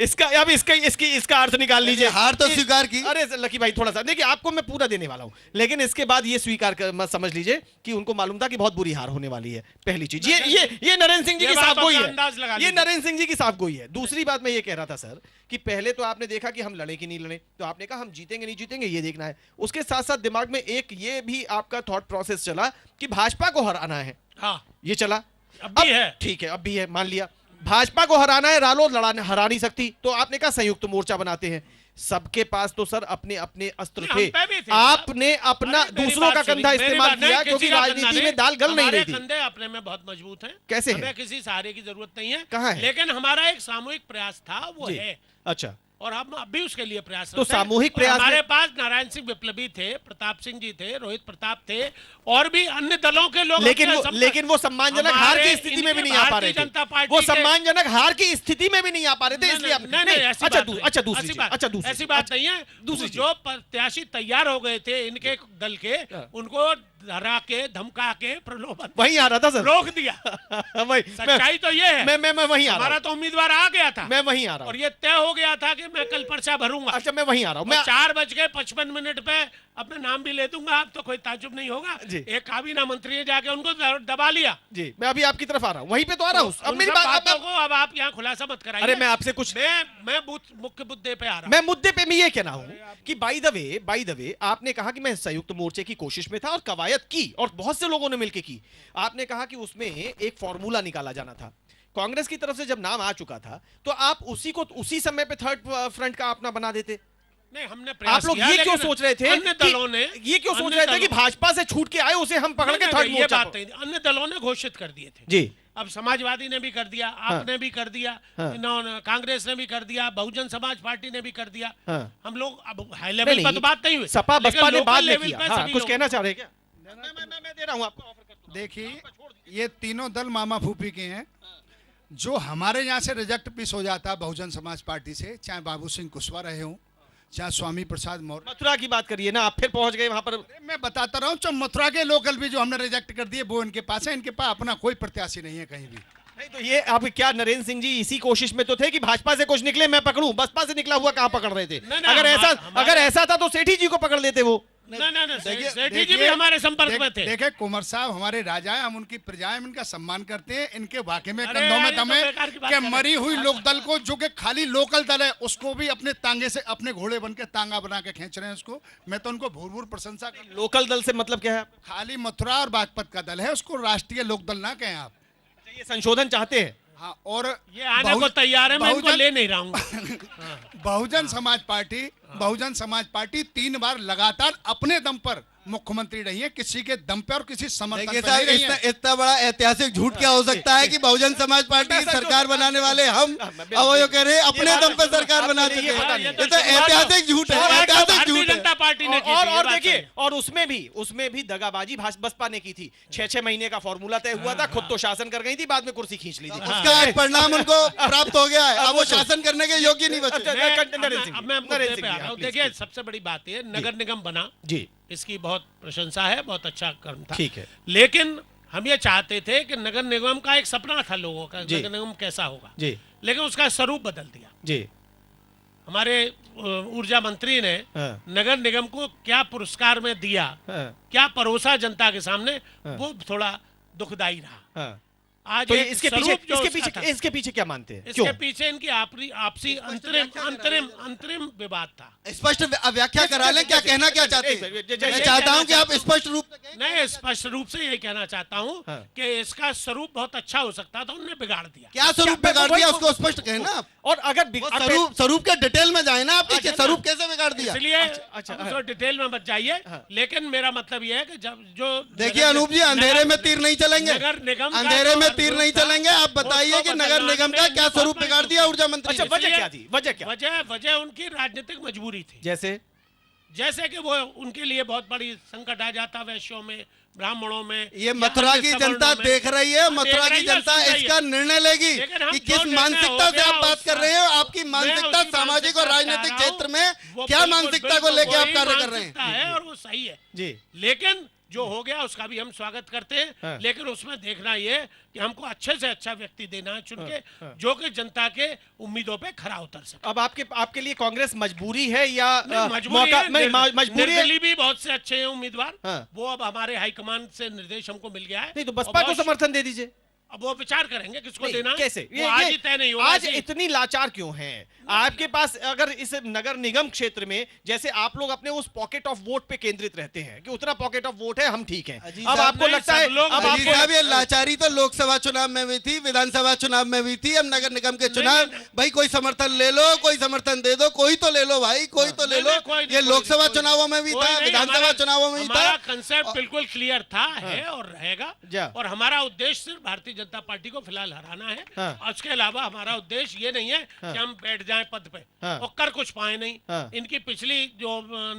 इसका अब इसका अर्थ निकाल लीजिए। हार तो स्वीकार की। अरे लकी भाई, थोड़ा सा देखिए, आपको मैं पूरा देने वाला हूं, लेकिन इसके बाद ये स्वीकार कर मत समझ लीजिए कि उनको मालूम था कि बहुत बुरी हार होने वाली है। पहली चीज ये नरेंद्र सिंह जी ये की बात साफ गोई अपना अंदाज लगा है, ये लीजिए। नरेंद्र सिंह जी की साफ गोई है। दूसरी बात मैं ये कह रहा था सर कि पहले तो आपने देखा कि हम लड़े कि नहीं लड़े, तो आपने कहा हम जीतेंगे नहीं जीतेंगे ये देखना है। उसके साथ साथ दिमाग में एक ये भी आपका थॉट प्रोसेस चला कि भाजपा को हराना है, हाँ, ये चला। अब भी है। ठीक है, अब भी है, मान लिया। भाजपा को हराना है, रालोद हरा नहीं सकती, तो आपने कहा संयुक्त मोर्चा बनाते हैं। सबके पास तो सर अपने अपने अस्त्र थे, आपने अपना दूसरों का कंधा इस्तेमाल किया क्योंकि राजनीति में दाल गल नहीं रही थी। कंधे अपने में बहुत मजबूत हैं, कैसे हमें किसी सहारे की जरूरत नहीं है। कहाँ है? लेकिन हमारा एक सामूहिक प्रयास था, वो है। अच्छा, और हम अब भी उसके लिए प्रयास तो सामूहिक प्रयास हमारे पास नारायण सिंह विप्लवी थे, प्रताप सिंह जी थे, रोहित प्रताप थे, और भी अन्य दलों के लोग। लेकिन वो सम्मानजनक हार की स्थिति में भी नहीं आ पा रहे थे। वो सम्मानजनक हार की स्थिति में भी नहीं आ पा रहे थे, इसलिए ऐसी बात नहीं है। दूसरी, जो प्रत्याशी तैयार हो गए थे इनके दल के, उनको हरा के, धमका के, प्रलोभन वहीं आ रहा था सर, रोक दिया। सच्चाई तो ये है। मैं वहीं आ रहा हूं। हमारा तो उम्मीदवार आ गया था, मैं वहीं आ रहा हूं, और ये तय हो गया था कि मैं कल पर्चा भरूंगा। अच्छा, मैं वहीं आ रहा हूं। मैं 4:55 पे अपना नाम भी ले दूंगा, आप तो कोई ताजुब नहीं होगा। एक काबीना मंत्री ने जाके उनको दबा लिया। जी, मैं अभी आपकी तरफ आ रहा हूं, वहीं पे तो आ रहा हूं। अब मेरी बातों को अब आप यहाँ खुलासा मत कराइए। अरे मैं आपसे कुछ, मैं मुख्य मुद्दे पे आ रहा हूं। मैं मुद्दे पे मैं ये कहना हूं कि बाय द वे आपने कहा कि मैं संयुक्त मोर्चे की कोशिश में था और कवायद की, और बहुत से लोगों ने मिलकर की। आपने कहा कि उसमें एक फॉर्मूला निकाला जाना था। कांग्रेस की तरफ से जब नाम आ चुका था तो आप उसी समय पे थर्ड फ्रंट का अपना बना देते। नहीं, हमने प्रयास आप लोग किया, ये क्यों सोच रहे थे, अन्य दलों ने ये क्यों सोच रहे थे कि भाजपा से छूट के आए उसे हम पकड़ के थर्ड मोर्चा? अन्य दलों ने घोषित कर दिए थे जी। अब समाजवादी ने भी कर दिया, आपने भी कर दिया, कांग्रेस ने भी कर दिया, बहुजन समाज पार्टी ने भी कर दिया। हम लोग अब हाई लेवल पर तो बात नहीं हुई, सपा बसपा ने बाद में किया। किया। कुछ कहना चाह रहे क्या? मैं दे रहा हूं आपको, ऑफर करता हूं। देखिए, ये तीनों दल मामा फूफी के हैं। जो हमारे यहाँ से रिजेक्ट पीस हो जाता बहुजन समाज पार्टी से, चाहे बाबू सिंह कुशवाहा रहे हों, चाहे स्वामी प्रसाद मौर्य। मथुरा की बात करिए ना, आप फिर पहुंच गए वहां पर। मैं बताता रहा हूँ, मथुरा के लोकल भी जो हमने रिजेक्ट कर दिए वो इनके पास है। इनके पास अपना कोई प्रत्याशी नहीं है कहीं भी। नहीं तो ये अब क्या नरेंद्र सिंह जी इसी कोशिश में तो थे कि भाजपा से कुछ निकले मैं पकड़ूं, बसपा से निकला हुआ कहां पकड़ रहे थे? अगर ऐसा था तो सेठी जी को पकड़ लेते वो। सेठी जी भी हमारे संपर्क में थे। देखिए, कुंवर साहब हमारे राजा हैं, हम उनकी प्रजा हैं, हम इनका सम्मान करते हैं। इनके वाकई में कंधों में दम है कि मरी हुई लोकदल को, जो कि खाली लोकल दल है, उसको भी अपने तांगे से, अपने घोड़े बन के तांगा बना के खींच रहे हैं उसको। मैं तो उनको भूर भूर प्रशंसा कर। लोकल दल से मतलब क्या है? खाली मथुरा और बागपत का दल है, उसको राष्ट्रीय लोकदल ना कहें आप। ये संशोधन चाहते हैं। हाँ, और ये आने को तैयार है, मैं इनको ले नहीं रहा हूँ। बहुजन समाज पार्टी 3 बार लगातार अपने दम पर मुख्यमंत्री रही है, किसी के दम पे और किसी समर्थन पे नहीं रही है। इतना बड़ा ऐतिहासिक झूठ क्या हो सकता है कि बहुजन समाज पार्टी की सरकार बनाने वाले हम, अब वो कह रहे हैं अपने दम पे सरकार बना चुके हैं। ये तो ऐतिहासिक झूठ है, ऐतिहासिक झूठ है। जनता पार्टी ने और देखिए, और उसमें भी दगाबाजी बसपा ने की थी। 6 महीने का फॉर्मूला तय हुआ था, खुद तो शासन कर गई थी, बाद में कुर्सी खींच ली थी। उसका आज परिणाम उनको प्राप्त हो गया है, अब वो शासन करने के योग्य नहीं बचे। देखिए, सबसे बड़ी बात है, नगर निगम बना जी, इसकी बहुत प्रशंसा है, बहुत अच्छा कर्म था। ठीक है, लेकिन हम ये चाहते थे कि नगर निगम का एक सपना था लोगों का, नगर निगम कैसा होगा जी, लेकिन उसका स्वरूप बदल दिया जी। हमारे ऊर्जा मंत्री ने नगर निगम को क्या पुरस्कार में दिया, क्या परोसा जनता के सामने, वो थोड़ा दुखदाई रहा। आज तो इसके पीछे क्या मानते हैं? इसके पीछे इनकी आपसी अंतरिम विवाद था। स्पष्ट व्याख्या करा लें, क्या कहना क्या चाहते हैं? मैं चाहता हूं कि आप स्पष्ट रूप से। नहीं, स्पष्ट रूप से यही कहना चाहता हूं कि इसका स्वरूप बहुत अच्छा हो सकता था, उन्होंने बिगाड़ दिया। क्या स्वरूप बिगाड़ दिया, उसको स्पष्ट कहना आप। और अगर स्वरूप के डिटेल में जाए ना, आप स्वरूप कैसे बिगाड़ दिया? इसलिए डिटेल में मत जाइए, लेकिन मेरा मतलब यह है कि जब जो देखिए अनूप जी, अंधेरे में तीर नहीं चलेंगे, नगर निगम अंधेरे में तीर नहीं चलेंगे। आप बताइए कि नगर निगम का क्या स्वरूप बिगाड़ दिया ऊर्जा मंत्री? अच्छा, वजह क्या थी? वजह उनकी राजनीतिक मजबूरी थी। जैसे कि वो उनके लिए बहुत बड़ी संकट आ जाता, वैश्यों में, ब्राह्मणों में। ये मथुरा की जनता देख रही है, मथुरा की जनता इसका निर्णय लेगी कि किस मानसिकता से आप बात कर रहे हो। आपकी मानसिकता सामाजिक और राजनीतिक क्षेत्र में क्या मानसिकता को लेकर आप कार्य कर रहे हैं, और वो सही है जी। लेकिन जो हो गया उसका भी हम स्वागत करते हैं, लेकिन उसमें देखना ये कि हमको अच्छे से अच्छा व्यक्ति देना है चुन के, जो कि जनता के उम्मीदों पे खरा उतर सके। अब आपके लिए कांग्रेस मजबूरी है या मजबूरी है? भी बहुत से अच्छे हैं उम्मीदवार, वो अब हमारे हाईकमान से निर्देश हमको मिल गया है। नहीं तो बसपा को समर्थन दे दीजिए। अब वो विचार करेंगे किसको नहीं, देना है। कैसे वो आज ही तय नहीं होगा। आज इतनी लाचार क्यों हैं आपके पास? अगर इस नगर निगम क्षेत्र में जैसे आप लोग अपने उस पॉकेट ऑफ वोट पे केंद्रित रहते हैं कि उतना पॉकेट ऑफ वोट है, हम ठीक हैं, अब आपको लगता है अब अजीज साहब ये लाचारी तो लोकसभा चुनाव में भी थी, विधानसभा चुनाव में भी थी, अब नगर निगम के चुनाव भाई कोई समर्थन ले लो, कोई समर्थन दे दो, कोई तो ले लो भाई, कोई तो ले लो। ये लोकसभा चुनावों में भी था, विधानसभा चुनावों में भी था। हमारा कंसेप्ट बिल्कुल क्लियर था, है और रहेगा, और हमारा उद्देश्य सिर्फ भारतीय जनता पार्टी को फिलहाल हराना है। और उसके अलावा हमारा उद्देश्य ये नहीं है कि हम बैठ जाएं पद पे और कर कुछ पाए नहीं। इनकी पिछली जो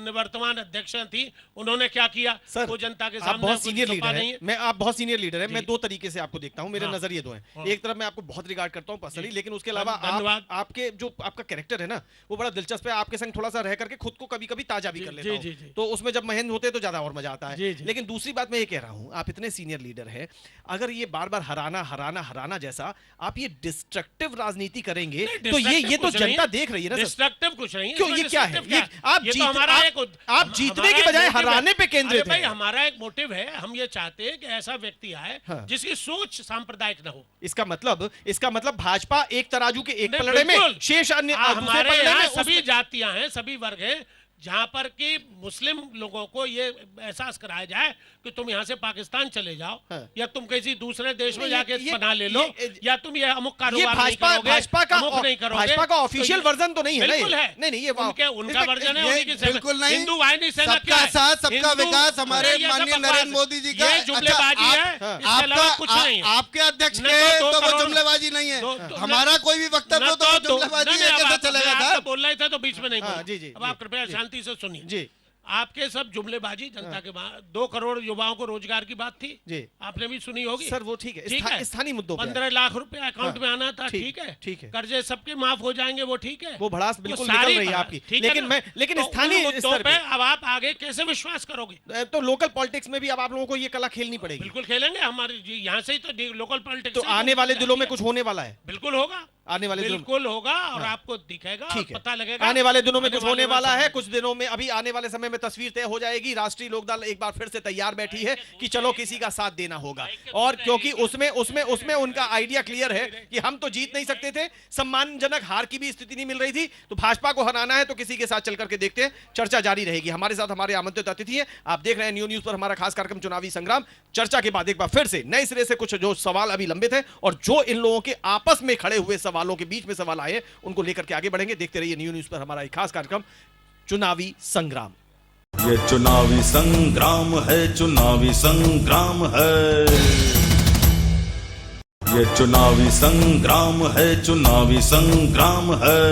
निवर्तमान अध्यक्ष थी उन्होंने क्या किया सर, वो जनता के आप सामने बहुत सीनियर लीडर नहीं हैं, मैं आप बहुत सीनियर लीडर हैं, मैं दो तरीके से आपको देखता हूं, मेरे हाँ। नजरिए दो हैं। हाँ। एक तरफ मैं आपको बहुत रिगार्ड करता हूं पर्सनली, लेकिन उसके अलावा धन्यवाद। आपके जो आपका कैरेक्टर है ना वो बड़ा दिलचस्प है। आपके संग थोड़ा सा रह करके खुद को कभी कभी ताजा भी कर लेता हूं, तो उसमें जब महेंद्र होते तो ज्यादा और मजा आता है। लेकिन दूसरी बात मैं ये कह रहा हूं, आप इतने सीनियर लीडर हैं, अगर ये बार बार हराना हराना हराना जैसा आप ये डिस्ट्रक्टिव राजनीति करेंगे तो ये तो जनता देख रही है ना। डिस्ट्रक्टिव कुछ नहीं है। क्यों, ये क्या है? ये आप जीतने की हमारा बजाय एक मोटिव हराने पे है। केंद्रित अरे भाई हैं। हमारा एक मोटिव है, हम ये चाहते हैं कि ऐसा व्यक्ति आए हाँ। जिसकी सोच सांप्रदायिक न हो। इसका मतलब भाजपा एक तराजू के एक नहीं, पलड़े में, बिल्कुल। शेष अन्य दूसरे हमारे पलड़े यहाँ में, सभी जातियां हैं, सभी वर्ग हैं, जहां पर कि मुस्लिम लोगों को ये एहसास कराया जाए कि तुम यहाँ से पाकिस्तान चले जाओ, हाँ। या तुम किसी दूसरे देश में नहीं, जाके ये- पनाह ले लो, या तुम ये अमुक ये कारोबार नहीं भाजपा करोगे, अमुक नहीं करोगे। भाजपा का तो ऑफिशियल ये- वर्जन तो नहीं है ना ये? बिल्कुल है। नहीं ये उनका वर्जन है, ये उन्हीं की सेना। बिल्कुल नहीं। हिंदू वाहिनी सेना क्या सबका है? साथ, सबका हिंदू- विकास हमारे अरे ये सब माननीय बकवास नरेंद्र है। मोदी जी का। ये जुमलेबाजी है, इसके अलावा कुछ नहीं है। आपके अध्यक्ष न के तो तो वो 2 करोड़- जुमलेबाजी नहीं है, दो- हमारा कोई भी वक्तव्य न तो जुमलेबाजी नहीं, है, अब कैसे आप- चलेगा आप साहब? तो बोल रहे थे तो बीच में नहीं हाँ, बोला। जी, अब आप कृपया शांति से सुनिए। जी आपके सब जुमलेबाजी जनता के 2 करोड़ युवाओं को रोजगार की बात थी, जी आपने भी सुनी होगी। सर वो ठीक है, स्थानीय मुद्दों पे 15 लाख रुपए अकाउंट में आना था, ठीक ठीक है। है। कर्जे सबके माफ हो जाएंगे, वो ठीक है। वो भड़ास बिल्कुल सारी निकल रही है भड़ास, आपकी, ठीक है लेकिन ना? मैं लेकिन तो स्थानीय उन मुद्दों स्तर पे पे अब आप आगे कैसे विश्वास करोगे? तो लोकल पॉलिटिक्स में भी अब आप लोगों को ये कला खेलनी पड़ेगी। बिल्कुल खेलेंगे, हमारे जी यहाँ से ही तो लोकल पॉलिटिक्स तो आने वाले दिनों में कुछ होने वाला है, बिल्कुल होगा, आने वाले दिनों बिल्कुल होगा, और आपको दिखेगा, ठीक है, पता लगेगा। आने वाले दिनों में कुछ होने वाला है। समय। कुछ दिनों में, अभी आने वाले समय में तस्वीर तय हो जाएगी। राष्ट्रीय लोकदल एक बार फिर से तैयार बैठी है कि चलो किसी का साथ देना होगा, और क्योंकि उसमें उनका आइडिया क्लियर है कि हम तो जीत नहीं सकते थे, सम्मानजनक हार की भी स्थिति नहीं मिल रही थी, तो भाजपा को हराना है तो किसी के साथ चल करके देखते हैं। चर्चा जारी रहेगी। हमारे साथ हमारे आमंत्रित अतिथि हैं, आप देख रहे हैं न्यू न्यूज पर हमारा खास कार्यक्रम चुनावी संग्राम। चर्चा के बाद एक बार फिर से नए सिरे से कुछ जो सवाल अभी लंबित है और जो इन लोगों के आपस में खड़े हुए सवालों के बीच में सवाल आए उनको लेकर के आगे बढ़ेंगे। देखते रहिए न्यू न्यूज पर हमारा एक खास कार्यक्रम चुनावी संग्राम। ये चुनावी संग्राम है, चुनावी संग्राम है, ये चुनावी संग्राम है, चुनावी संग्राम है।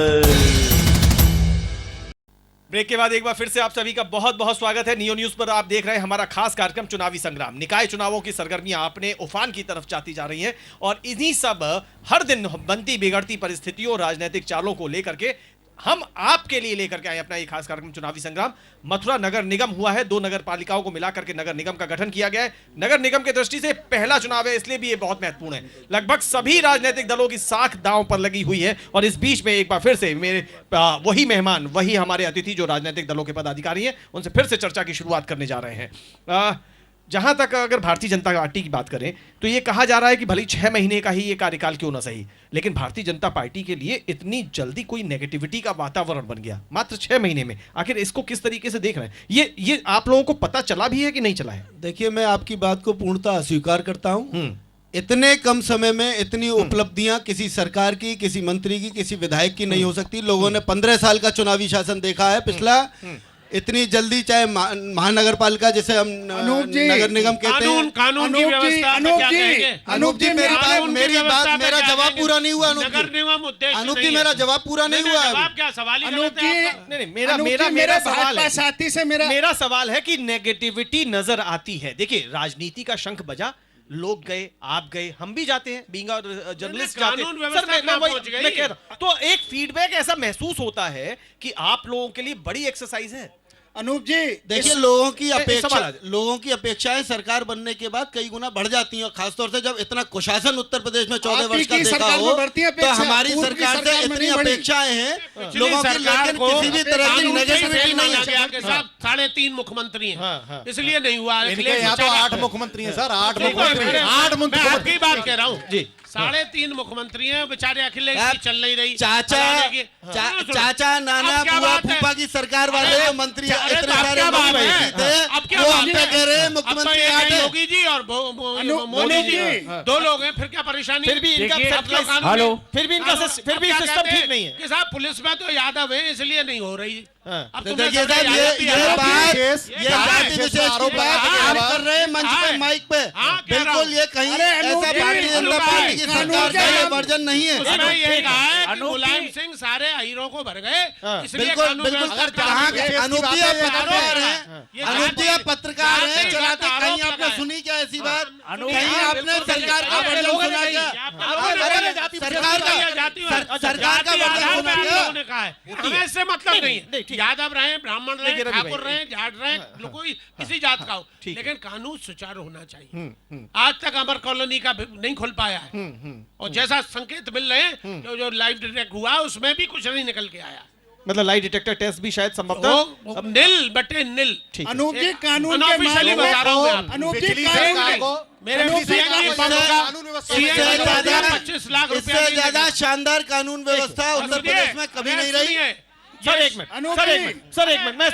ब्रेक के बाद एक बार फिर से आप सभी का बहुत बहुत स्वागत है। नियो न्यूज पर आप देख रहे हैं हमारा खास कार्यक्रम चुनावी संग्राम। निकाय चुनावों की सरगर्मियां अपने उफान की तरफ जाती जा रही हैं और इन्हीं सब हर दिन बनती बिगड़ती परिस्थितियों, राजनीतिक चालों को लेकर के हम आपके लिए लेकर के आए अपना ये खास कार्यक्रम चुनावी संग्राम। मथुरा नगर निगम हुआ है, 2 नगर पालिकाओं को मिलाकर के नगर निगम का गठन किया गया है। नगर निगम की दृष्टि से पहला चुनाव है, इसलिए भी ये बहुत महत्वपूर्ण है। लगभग सभी राजनीतिक दलों की साख दांव पर लगी हुई है और इस बीच में एक बार फिर से मेरे वही मेहमान, वही हमारे अतिथि जो राजनीतिक दलों के पदाधिकारी हैं, उनसे फिर से चर्चा की शुरुआत करने जा रहे हैं। जहां तक अगर भारतीय जनता पार्टी की बात करें तो ये कहा जा रहा है कि भले 6 महीने का ही ये कार्यकाल क्यों ना सही, लेकिन भारतीय जनता पार्टी के लिए इतनी जल्दी कोई नेगेटिविटी का वातावरण बन गया मात्र 6 महीने में। आखिर इसको किस तरीके से देख रहे हैं? ये आप लोगों को पता चला भी है कि नहीं चला है? देखिए, मैं आपकी बात को पूर्णतः अस्वीकार करता हूं। इतने कम समय में इतनी उपलब्धियां किसी सरकार की, किसी मंत्री की, किसी विधायक की नहीं हो सकती। लोगों ने 15 साल का चुनावी शासन देखा है पिछला। इतनी जल्दी, चाहे महानगर पालिका जिसे हम नगर निगम कहते हैं, कानून की व्यवस्था पे क्या कहेंगे? अनूप जी मेरी बात, मेरा जवाब पूरा नहीं हुआ। नगर निगम उद्देश्य अनूप नहीं जी, है। मेरा जवाब पूरा नहीं हुआ। जवाब क्या, सवाल ही गलत है आपका। नहीं, मेरा सवाल है, साथी से मेरा सवाल है कि नेगेटिविटी नजर आती है। देखिए, राजनीति का शंख बजा, लोग गए, आप गए, हम भी जाते हैं, बीइंग जर्नलिस्ट जाते हैं। सर मैं कह रहा हूं, तो एक फीडबैक ऐसा महसूस होता है कि आप लोगों के लिए बड़ी एक्सरसाइज है। अनूप जी देखिए, लोगों की अपेक्षाएं सरकार बनने के बाद कई गुना बढ़ जाती हैं, और खासतौर से जब इतना कुशासन उत्तर प्रदेश में 14 वर्ष का देखा हो, तो हमारी सरकार से इतनी अपेक्षाएं हैं लोगों की, लेकिन किसी भी तरह की नेगेटिविटी नहीं है। आपके साथ 3.5 मुख्यमंत्री हैं, इसलिए नहीं हुआ। यहाँ तो 8 मुख्यमंत्री हैं सर, 8 मुख्यमंत्री। आपकी बात कह रहा हूँ जी। 3.5 मुख्यमंत्री हैं, बेचारे अखिलेश की चल नहीं रही। चाचा नाना बुआ फूफा की सरकार वाले मंत्री इतने सारे कह रहे हैं मुख्यमंत्री योगी जी और मोदी जी 2 लोग हैं, फिर क्या परेशानी? फिर भी इनका सिस्टम ठीक नहीं है कि साहब पुलिस में तो यादव है, इसलिए नहीं हो रही। अब तो देखिए साहब, ये बात कर रहे हैं मंच पे, माइक पे, बिल्कुल ये कहीं ऐसा भारतीय जनता पार्टी की सरकार का ये वर्जन नहीं है। उसमें ये कहा है कि मुलायम सिंह सारे हीरो को भर गए, इसलिए बिल्कुल कहाँ के अनूप जी आप पत्रकार हैं, अनूप जी आप पत्रकार हैं, चलाते कहीं आपने सुनी क्या ऐसी बात? कहीं आपने सरकार का वर्जन सुना क्या? सरकार का वर्जन सुना क्या? हमें इससे मतलब नहीं है, यादव रहे, ब्राह्मण रहे, ठाकुर रहे, जाट रहे, कोई किसी जात का हो, लेकिन कानून सुचारू होना चाहिए। आज तक अमर कॉलोनी का नहीं खुल पाया है, और जैसा संकेत मिल रहे हैं जो लाइव डिटेक्ट हुआ उसमें भी कुछ नहीं निकल के आया। मतलब लाई डिटेक्टर टेस्ट भी शायद संभवतः अब निल बटे निल। अनूप जी कानून के ऑफिशियली बता रहा हूं मैं, अनूप जी मेरे इससे ज्यादा शानदार कानून व्यवस्था उत्तर प्रदेश में कभी नहीं रही। सर एक मिनट मैं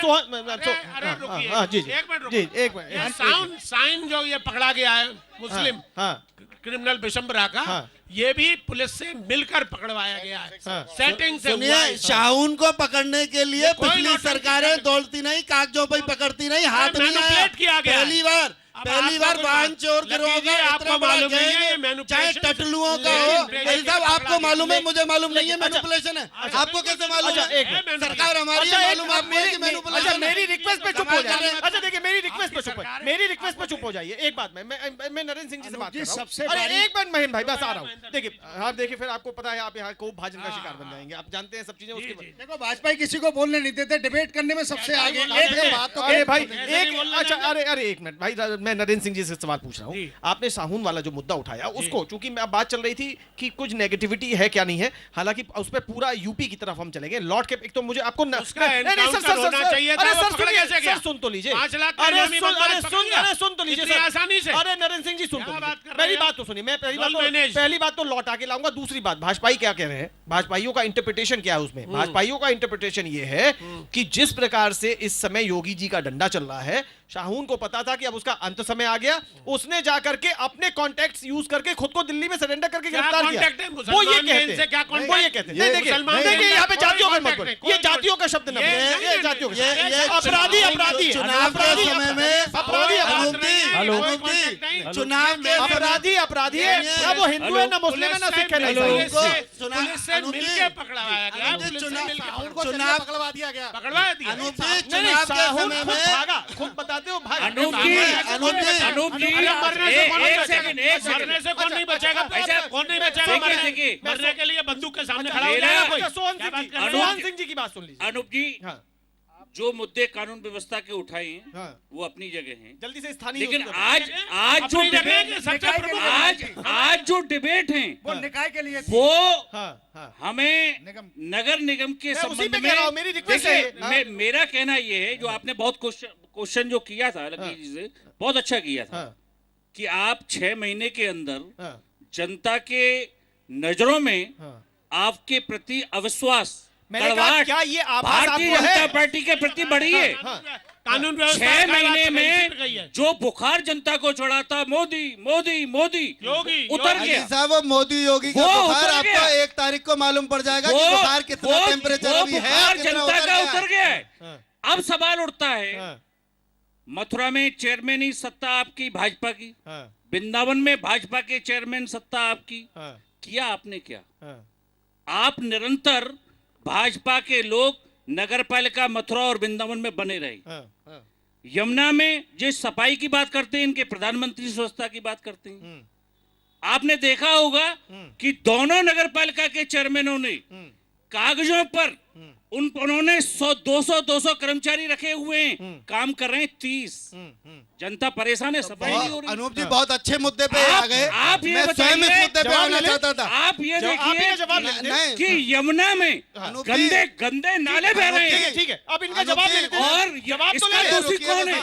एक मिनट साइन जो ये पकड़ा गया है मुस्लिम क्रिमिनल बिशंबरा का, ये भी पुलिस से मिलकर पकड़वाया गया है, सेटिंग से हुआ है। शाहून को पकड़ने के लिए पिछली सरकारें दौड़ती नहीं, कागजों पर पकड़ती नहीं, हाथ नहीं आया। पहली बार वाहन चोर गिरोह आपको मालूम नहीं है, चाहे टटलुओं का हो, सब आपको मालूम है, मुझे मालूम नहीं है मैनिपुलेशन है। आपको कैसे मालूम है? सरकार हमारी है, मालूम आपको है कि मैनिपुलेशन। मेरी रिक्वेस्ट पे चुप हो जाइए। अच्छा देखिए, मेरी रिक्वेस्ट पे चुप हो जाइए एक बात में। मैं नरेंद्र सिंह जी से बात कर रहा हूं। अरे एक मिनट महीन भाई, बस आ रहा हूं। देखिए फिर आपको पता है आप यहाँ को भाजन का शिकार बन जाएंगे, आप जानते हैं सब चीजें। उसके देखो भाजपा किसी को बोलने नहीं देते, डिबेट करने में सबसे आगे। अरे भाई अच्छा अरे एक मिनट भाई, मैं नरेंद्र सिंह जी से सवाल पूछ रहा हूं। आपने साहून वाला जो मुद्दा उठाया उसको, चूंकि मैं बात चल रही थी कि कुछ नेगेटिविटी है क्या नहीं है, हालांकि उस पे पूरा यूपी की तरफ हम चलेंगे लौट के। एक तो मुझे आपको सुन तो लीजिए, सुन तो लीजिए आसानी से। अरे नरेंद्र सिंह जी सुन तो लीजिए, मेरी बात तो सुनिए। मैं पहली बात तो लौटा के लाऊंगा। दूसरी बात, भाजपाई क्या कह रहे हैं, भाजपाइयों का इंटरप्रिटेशन क्या है उसमें? भाजपाइयों का इंटरप्रिटेशन ये है कि जिस प्रकार से इस समय योगी जी का डंडा चल रहा है, शाहून को पता था कि अब उसका अंत समय आ गया, उसने जाकर के अपने कॉन्टैक्ट्स यूज करके खुद को दिल्ली में सरेंडर करके गिरफ्तार किया। वो ये कहते हैं, देखिए यहाँ पे जातियों का मत बोलिए, ये जातियों का शब्द न बोलिए, ये जातियों का अपराधी चुनाव के समय में चुनाव के अपराधी है ना, वो हिंदू है ना मुस्लिम है ना सिख है ना ईसाई। पुलिस से मिलकर पकड़वाया गया, चुनाव पकड़वा दिया। चुनाव के समय में खुद बताते हो भाई। अनूप जी मरने से कौन नहीं बचेगा? कौन नहीं बचेगा मरने के लिए? बंदूक के सामने खड़ा हो जाएगा। सोहन सिंह जी की बात सुन लीजिए। अनूप जी जो मुद्दे कानून व्यवस्था के उठाए हैं वो अपनी जगह हैं, जल्दी से स्थानीय। लेकिन आज जो डिबेट है वो निकाय के लिए वो हमें नगर निगम के संबंध में, मेरी रिक्वेस्ट है। मेरा कहना ये है, जो आपने बहुत क्वेश्चन जो किया था लकीर जी से, बहुत अच्छा किया था कि आप 6 महीने के अंदर जनता के नजरों में आपके प्रति अविश्वास, क्या ये भारतीय जनता पार्टी के प्रति बढ़ी है। कानून 6 महीने में जो बुखार जनता को चढ़ा था, मोदी मोदी मोदी योगी उतर गया साहब। वो मोदी योगी का बुखार आपको 1 तारीख को मालूम पड़ जाएगा कि बुखार कितना टेम्परेचर अभी है, बुखार जनता का उतर गया है। अब सवाल उठता है, मथुरा में चेयरमैन सत्ता आपकी भाजपा की, वृंदावन में भाजपा के चेयरमैन सत्ता आपकी, किया आपने क्या? आप निरंतर भाजपा के लोग नगरपालिका मथुरा और वृंदावन में बने रहे। यमुना में जिस सफाई की बात करते हैं, इनके प्रधानमंत्री स्वच्छता की बात करते हैं। आपने देखा होगा कि दोनों नगरपालिका के चेयरमैनों ने कागजों पर उन्होंने 100-200 कर्मचारी रखे हुए हैं, काम कर रहे हैं 30। जनता परेशान है, सफाई नहीं हो रही। अनूप जी बहुत अच्छे मुद्दे पे आ गए। आप ये मैं स्वयं इस मुद्दे पे आना चाहता था। आप ये देखिए कि यमुना में गंदे गंदे नाले बह रहे हैं। ठीक है, अब इनका जवाब ले लेते हैं। और जवाब तो इसका ले दोषी कौन है?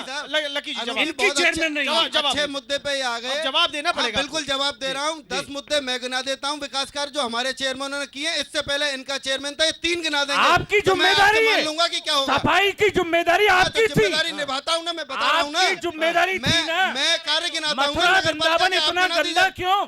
लकी जी जवाब। इनकी चेयरमैन नहीं है। अच्छे मुद्दे पे आ गए, जवाब देना पड़ेगा। बिल्कुल जवाब दे रहा हूँ। 10 मुद्दे मैं गिना देता हूँ विकास कार्य जो हमारे चेयरमैनों ने किए। इससे पहले इनका चेयरमैन था, ये 3 गिना देंगे। आपकी जिम्मेदारी है, लूंगा कि क्या होगा। सफाई की जिम्मेदारी आपकी थी। जिम्मेदारी निभाता हूँ ना, मैं बता रहा हूँ ना। आपकी जिम्मेदारी थी ना। मैं कार्य गिनाता हूँ। मथुरा वृंदावन इतना गंदा क्यों?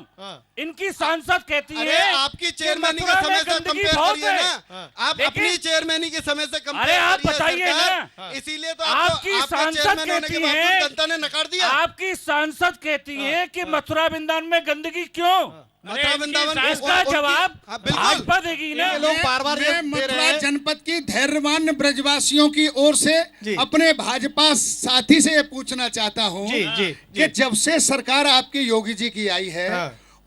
इनकी सांसद कहती है आपकी चेयरमैनी के समय से कंपेयर करिए ना। आप अपनी चेयरमैनी के समय से कंपेयर अरे आप बताइए ना, इसीलिए तो आपकी सांसद कहती है, जनता ने नकार दिया। आपकी सांसद कहती है कि मथुरा वृंदावन में गंदगी क्यों? मथुरा वृंदावन इसका जवाब भाजपा देगी ना। लोग बार-बार मथुरा जनपद की धैर्यवान ब्रजवासियों की ओर से अपने भाजपा साथी से ये पूछना चाहता हूँ कि जब से सरकार आपकी योगी जी की आई है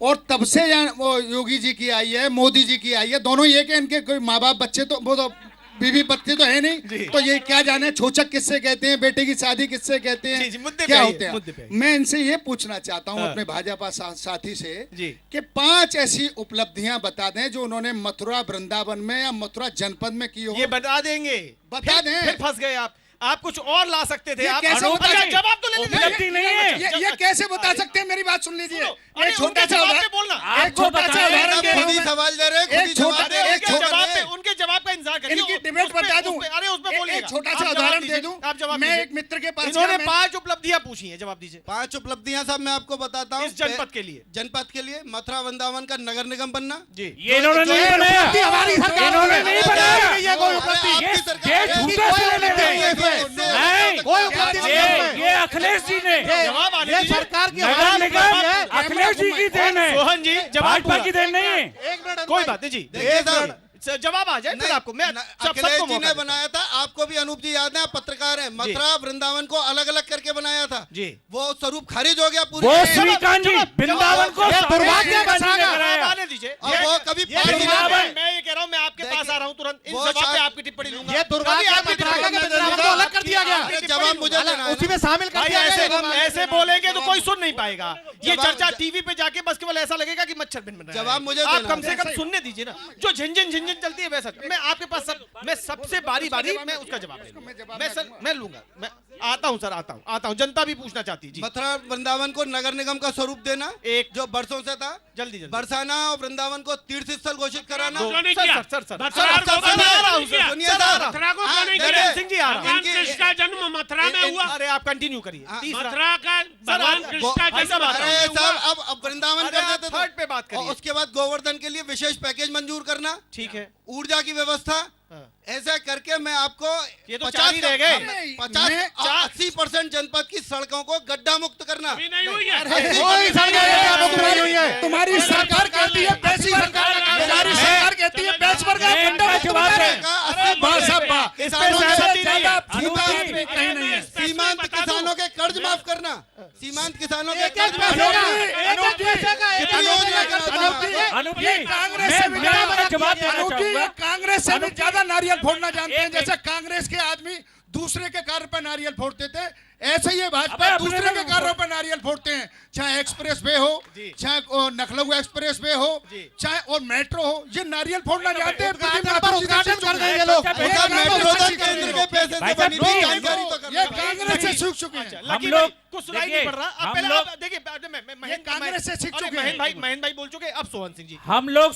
और तब से वो योगी जी की आई है, मोदी जी की आई है, दोनों ये कि इनके कोई माँ बाप बच्चे तो वो तो बीवी बच्चे तो है नहीं, तो ये क्या जाने छोचक किससे कहते हैं, बेटे की शादी किससे कहते हैं, क्या होते हैं। मैं इनसे ये पूछना चाहता हूँ अपने भाजपा साथी से कि 5 ऐसी उपलब्धियां बता दें जो उन्होंने मथुरा वृंदावन में या मथुरा जनपद में की हो। ये बता देंगे, बता दें। फिर फंस गए आप कुछ और ला सकते थे। आप कैसे जवाब तो ले उपलब्धि नहीं है। ये कैसे बता सकते हैं? मेरी बात सुन लीजिए। एक छोटा सा बोलना, एक छोटा सा उदाहरण दे रहा हूं। सवाल दे रहे हैं, उनके जवाब का इंतजार करिए। इनकी डिबेट बता दूं। अरे उसमें बोलिए, एक छोटा सा उदाहरण दे दूं। आप जवाब मैं एक मित्र के पास इन्होंने 5 उपलब्धियां पूछी हैं, जवाब दीजिए। 5 उपलब्धियां साहब मैं आपको बताता हूँ। इस जनपद के लिए, जनपद के लिए मथुरा वृंदावन का नगर निगम बनना। जी, ये इन्होंने नहीं बनाया, हमारी सरकार इन्होंने नहीं बनाया। ये कोई उपलब्धि ये अखिलेश जी ने, जवाब आने दीजिए। सरकार की नगर निगम अखिलेश जी की देन है, सोहन जी जवाब भाजपा की देन नहीं है। कोई बात नहीं जी, जवाब आ जाए फिर आपको। मैं अखिलेश जी ने बनाया था, आपको भी अनूप जी याद है, पत्रकार हैं। मथुरा वृंदावन को अलग अलग करके बनाया था जी। वो स्वरूप खारिज हो गया पूरी। वो श्रीकांत जी वृंदावन को दुर्भाग्य का सागर आने दीजिए। और वो कभी मैं ये कह रहा हूँ, मैं आपके पास आ रहा हूँ तुरंत। इस जवाब पे आपकी टिप्पणी लूंगा। ये दुर्भाग्य को अलग कर दिया गया। जवाब मुझे देना है। उसी में शामिल कर दिया गया। ऐसे बोलेंगे तो कोई सुन नहीं पाएगा। ये चर्चा टीवी पे जाके बस केवल ऐसा लगेगा कि मच्छर बिन बन रहा है। जवाब मुझे आप देना कम से कम सुनने दीजिए ना। जो झिनझिन चलती है वैसा मैं आपके पास मैं सबसे बारी मैं उसका जवाब मैं लूंगा। मैं आता हूं सर, आता हूं। जनता भी पूछना चाहती है जी। मथुरा वृंदावन को नगर निगम का स्वरूप देना, एक जो बरसों से था, जल्दी बरसाना और वृंदावन को तीर्थ स्थल घोषित कराना। सिंह जी आ रहा भगवान कृष्ण का जन्म मथुरा में हुआ। अरे आप कंटिन्यू करिए। मथुरा का भगवान कृष्ण का जन्म अब वृंदावन कर देते थे। थर्ड पे बात करिए। और उसके बाद गोवर्धन के लिए विशेष पैकेज मंजूर करना। ठीक है, ऊर्जा की व्यवस्था ऐसा करके मैं आपको ये तो 4 ही रह गए। 80% जनपद की सड़कों को गड्ढा मुक्त करना। नहीं हुई है। तुम्हारी सरकार कहती है पैसी सरकार, तुम्हारी सरकार कहती है पैस पर सीमांत किसानों के कर्ज माफ करना। सीमांत किसानों के कर्ज माफ कांग्रेस से भी ज्यादा नारियल फोड़ना जानते हैं। जैसे कांग्रेस के आदमी दूसरे के कार्य पर नारियल फोड़ते थे, ऐसे ही भाजपा दूसरे के कार्यों पर नारियल फोड़ते हैं। चाहे एक्सप्रेस वे हो, चाहे लखनऊ एक्सप्रेस वे हो, चाहे और मेट्रो हो, ये नारियल फोड़ना जानते हैं। उद्घाटन कर देंगे लोग। मेट्रो तो केंद्र के पैसे से बनी थी, जानकारी तो ये कांग्रेस से सीख चुके हैं। हम लोग कुछ सुनाई नहीं पड़ रहा। आप पहले आप देखिए, कांग्रेस से सीख चुके हैं। महेंद्र भाई बोल चुके। अब सोहन सिंह जी, हम लोग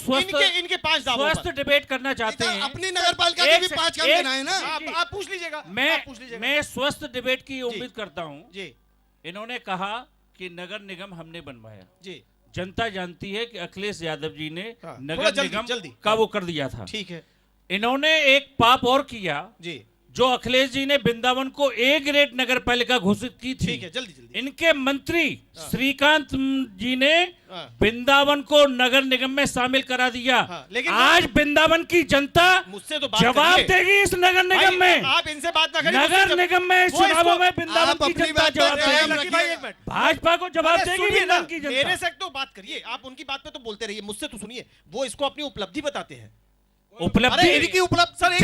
इनके 5 दावों स्वस्थ डिबेट करना चाहते हैं। अपनी नगर पालिका के भी 5 काम बनाए ना। आप पूछ लीजिएगा। मैं स्वस्थ डिबेट की उम्मीद करता हूं जी। इन्होंने कहा कि नगर निगम हमने बनवाया जी। जनता जानती है कि अखिलेश यादव जी ने थोड़ा नगर निगम का वो कर दिया था। ठीक है, इन्होंने एक पाप और किया जी। जो अखिलेश जी ने वृंदावन को ए ग्रेड नगर पालिका घोषित की थी। ठीक है, जल्दी इनके मंत्री श्रीकांत जी ने वृंदावन को नगर निगम में शामिल करा दिया। लेकिन आज वृंदावन की जनता मुझसे तो बात जवाब देगी इस नगर निगम में। आप इनसे बात ना करिए। नगर निगम में चुनावों में वृंदावन की जनता जवाब देगी। भाजपा को जवाब देगी वृंदावन की जनता। मेरे से तो बात करिए, आप उनकी बात पे तो बोलते रहिए, मुझसे तो सुनिए। वो इसको अपनी उपलब्धि बताते हैं। उपलब्धि इनकी उपलब्ध सर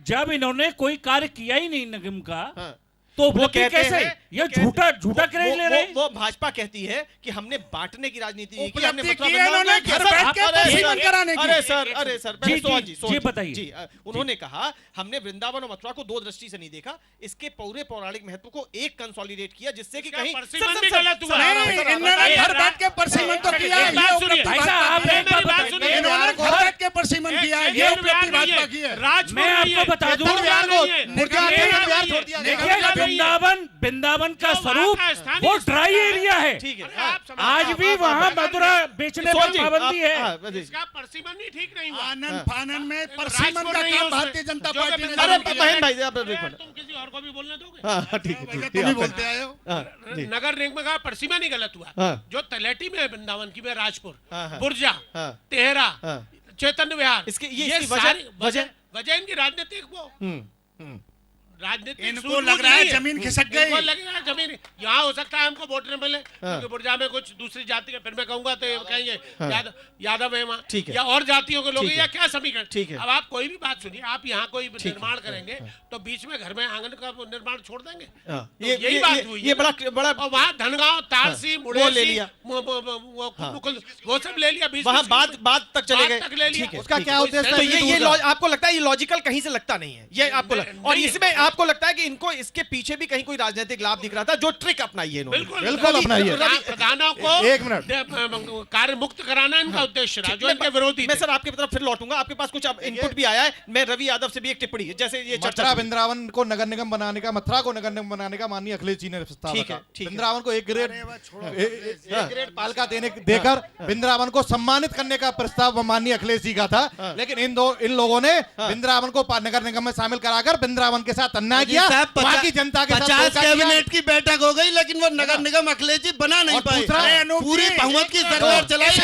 जब इन्होंने कोई कार्य किया ही नहीं निगम का, तो वो उपलब्धि कहते कैसे? हैं ये झूठा क्रेज ले रहे हैं। वो भाजपा कहती है कि हमने बांटने की राजनीति नहीं की, हमने उपलब्धि की है इन्होंने घर बैठ के परसिमन कराने की। अरे सर जी बताइए। जी उन्होंने कहा हमने वृंदावन और मथुरा को दो दृष्टि से नहीं देखा, इसके पूरे पौराणिक महत्व को एक कंसोलिडेट किया जिससे कि कहीं परसिमन भी गलत हुआ। इन्होंने घर बैठ के परसिमन तो किया है, ये उपलब्धि भाई साहब, आप एक बात बताइए। इन्होंने घर बैठ के परसिमन किया है, ये उपलब्धि भाजपा की है। मैं आपको बता दूं, वृंदावन का स्वरूप वो ड्राई एरिया है। ठीक है, आज भी वहाँ मथुरा बेचने पर पाबंदी है। इसका परसिमन ही ठीक नहीं हुआ। आनंद फानन में परसिमन का काम भारतीय जनता पार्टी ने अरे किया बहन है। भाई आप एक मिनट। तुम किसी और को भी बोलने दोगे? हाँ ठीक है, तुम ही बोलते आए हो। नगर निगम का परसिमन ही गलत हुआ। हाँ। जो तलेटी में है वृंदावन की में राजपुर, हाँ। बुर्जा, हाँ। तेहरा, हाँ। चैतन्य विहार, इसकी वजह इनकी राजनीतिक वो राजनीतिक इनको सूझबूझ लग रहा है नहीं जमीन खिसक गई। इनको लग रहा है जमीन यहाँ हो सकता है हमको वोट न मिले क्योंकि बुर्जा में कुछ दूसरी जाति के, फिर मैं कहूंगा तो ये कहेंगे यादव है वहाँ, ठीक है। या और जातियों के लोग ठीक हैं, है। या क्या समीकरण। ठीक है। अब आप कोई भी बात सुनिए, आप यहाँ कोई निर्माण करेंगे तो बीच में घर में आंगन का निर्माण छोड़ देंगे, तो यही बात हुई। ये बड़ा और वहाँ धनगांव, तारसी, वो ले मुड़ेसी, लिया। वो सब ले लिया, वहाँ बात तक चले गए। तक ले लिया। ठीक है, उसका ठीक क्या है। उद्देश्य तो है? ये आपको लगता है ये लॉजिकल कहीं से लगता नहीं है, ये आपको और इसमें आपको लगता है कि इनको इसके पीछे भी कहीं कोई राजनीतिक लाभ दिख रहा था, जो ट्रिक अपनाई है इन्होंने। बिल्कुल अपनाइए। प्रधानों को एक मिनट। कार्य मुक्त कराना इनका उद्देश्य रहा, जो इनके विरोधी मैं थे। सर आपकी तरफ फिर लौटूंगा, आपके पास कुछ इनपुट भी आया है। मैं रवि यादव से भी एक टिप्पणी, जैसे ये मथुरा चर्चा वृंदावन को नगर निगम बनाने का, मथुरा को नगर निगम बनाने का माननीय अखिलेश जी ने प्रस्ताव ठीक है, रखा। ठीक है। वृंदावन को एक ग्रेड पालिका देकर वृंदावन को सम्मानित करने का प्रस्ताव माननीय अखिलेश जी का था, लेकिन इन लोगों ने वृंदावन को नगर निगम में शामिल कराकर वृंदावन के साथ अन्याय किया। वहाँ की जनता के साथ 50 कैबिनेट की बैठक हो गई, लेकिन वो नगर निगम अखिलेश जी बना नहीं पाए। पूरी बहुमत की सरकार चलाई,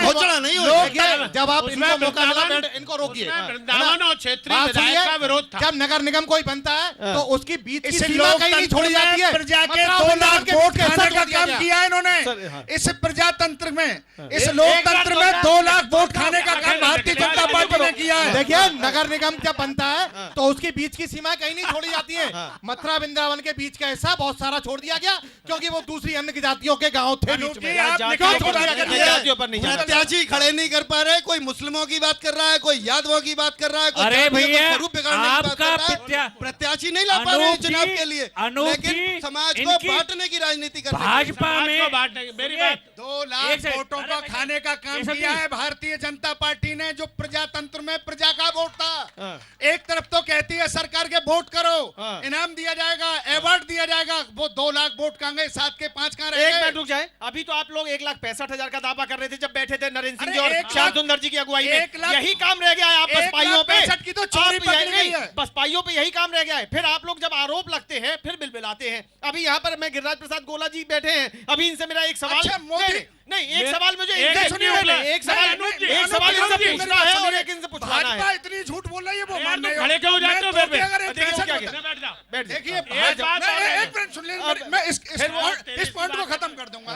घोषणा नहीं हुई। जब आप इनको मौका मिला, इनको रोकिए। वृंदावन और क्षेत्रीय विधायक का विरोध था। जब नगर निगम कोई बनता है तो उसकी बीच की सीमा कहीं नहीं छोड़ी जाती है। प्रजा के 2 लाख वोट खाने का काम किया है इन्होंने। इस प्रजातंत्र में, इस लोकतंत्र में 2 लाख वोट खाने का काम भारतीय जनता पार्टी ने किया है। देखिए, नगर निगम जब बनता है तो उसकी बीच की सीमा कहीं नहीं छोड़ी जाती है। मथुरा वृंदावन के बीच का हिस्सा बहुत सारा छोड़ दिया गया, क्योंकि वो दूसरी अन्य जातियों के गांव थे बीच में। प्रत्याशी खड़े नहीं कर पा रहे, कोई मुस्लिमों की बात कर रहा है, कोई यादवों की बात कर रहा है, कोई अरे जातियों को भैया, स्वरूप बिगाड़ने की बात आपका कर रहा है। प्रत्याशी नहीं ला पा रहे हैं चुनाव के लिए, लेकिन समाज को बांटने की राजनीति कर रहे हैं। भाजपा में मेरी बात 2 लाख वोटों को खाने का काम किया है भारतीय जनता पार्टी ने, जो प्रजातंत्र में प्रजा का वोट था। एक तरफ तो कहती है सरकार के वोट करो, इनाम दिया जाएगा, अवार्ड दिया जाएगा, वो 2 लाख वोट कहाँ गए, 7 के 5 कहाँ रह एक गए? मिनट रुक जाए। अभी तो आप लोग 1,65,000 का दावा कर रहे थे जब बैठे थे नरेंद्र सिंह जी और श्याम सुंदर जी की अगुवाई में। यही काम रह गया है आप बसपाइयों पे। 1,65,000 की तो चोरी पकड़ी गई है। बसपाइयों पे यही काम रह गया है। फिर आप लोग जब आरोप लगते हैं फिर बिलबिलाते हैं। अभी यहाँ पर मैं गिरिराज प्रसाद गोला जी बैठे हैं, अभी इनसे मेरा एक सवाल। अच्छा, मोदी नहीं, एक सवाल मुझे एक इनसे सुनिए, एक सवाल इनसे पूछना है और एक इनसे पूछवाना भाजपा है। इतनी झूठ बोल रही है, वो यार, मान तुम नहीं खड़े क्यों हो जाते हो? फिर अगर एक देखिए, 65 क्या होता- किया? बैठ जाओ। बैठ जाइए। देखिए एक बात और है। एक मिनट सुन लीजिए, मैं इस पॉइंट को खत्म कर दूंगा।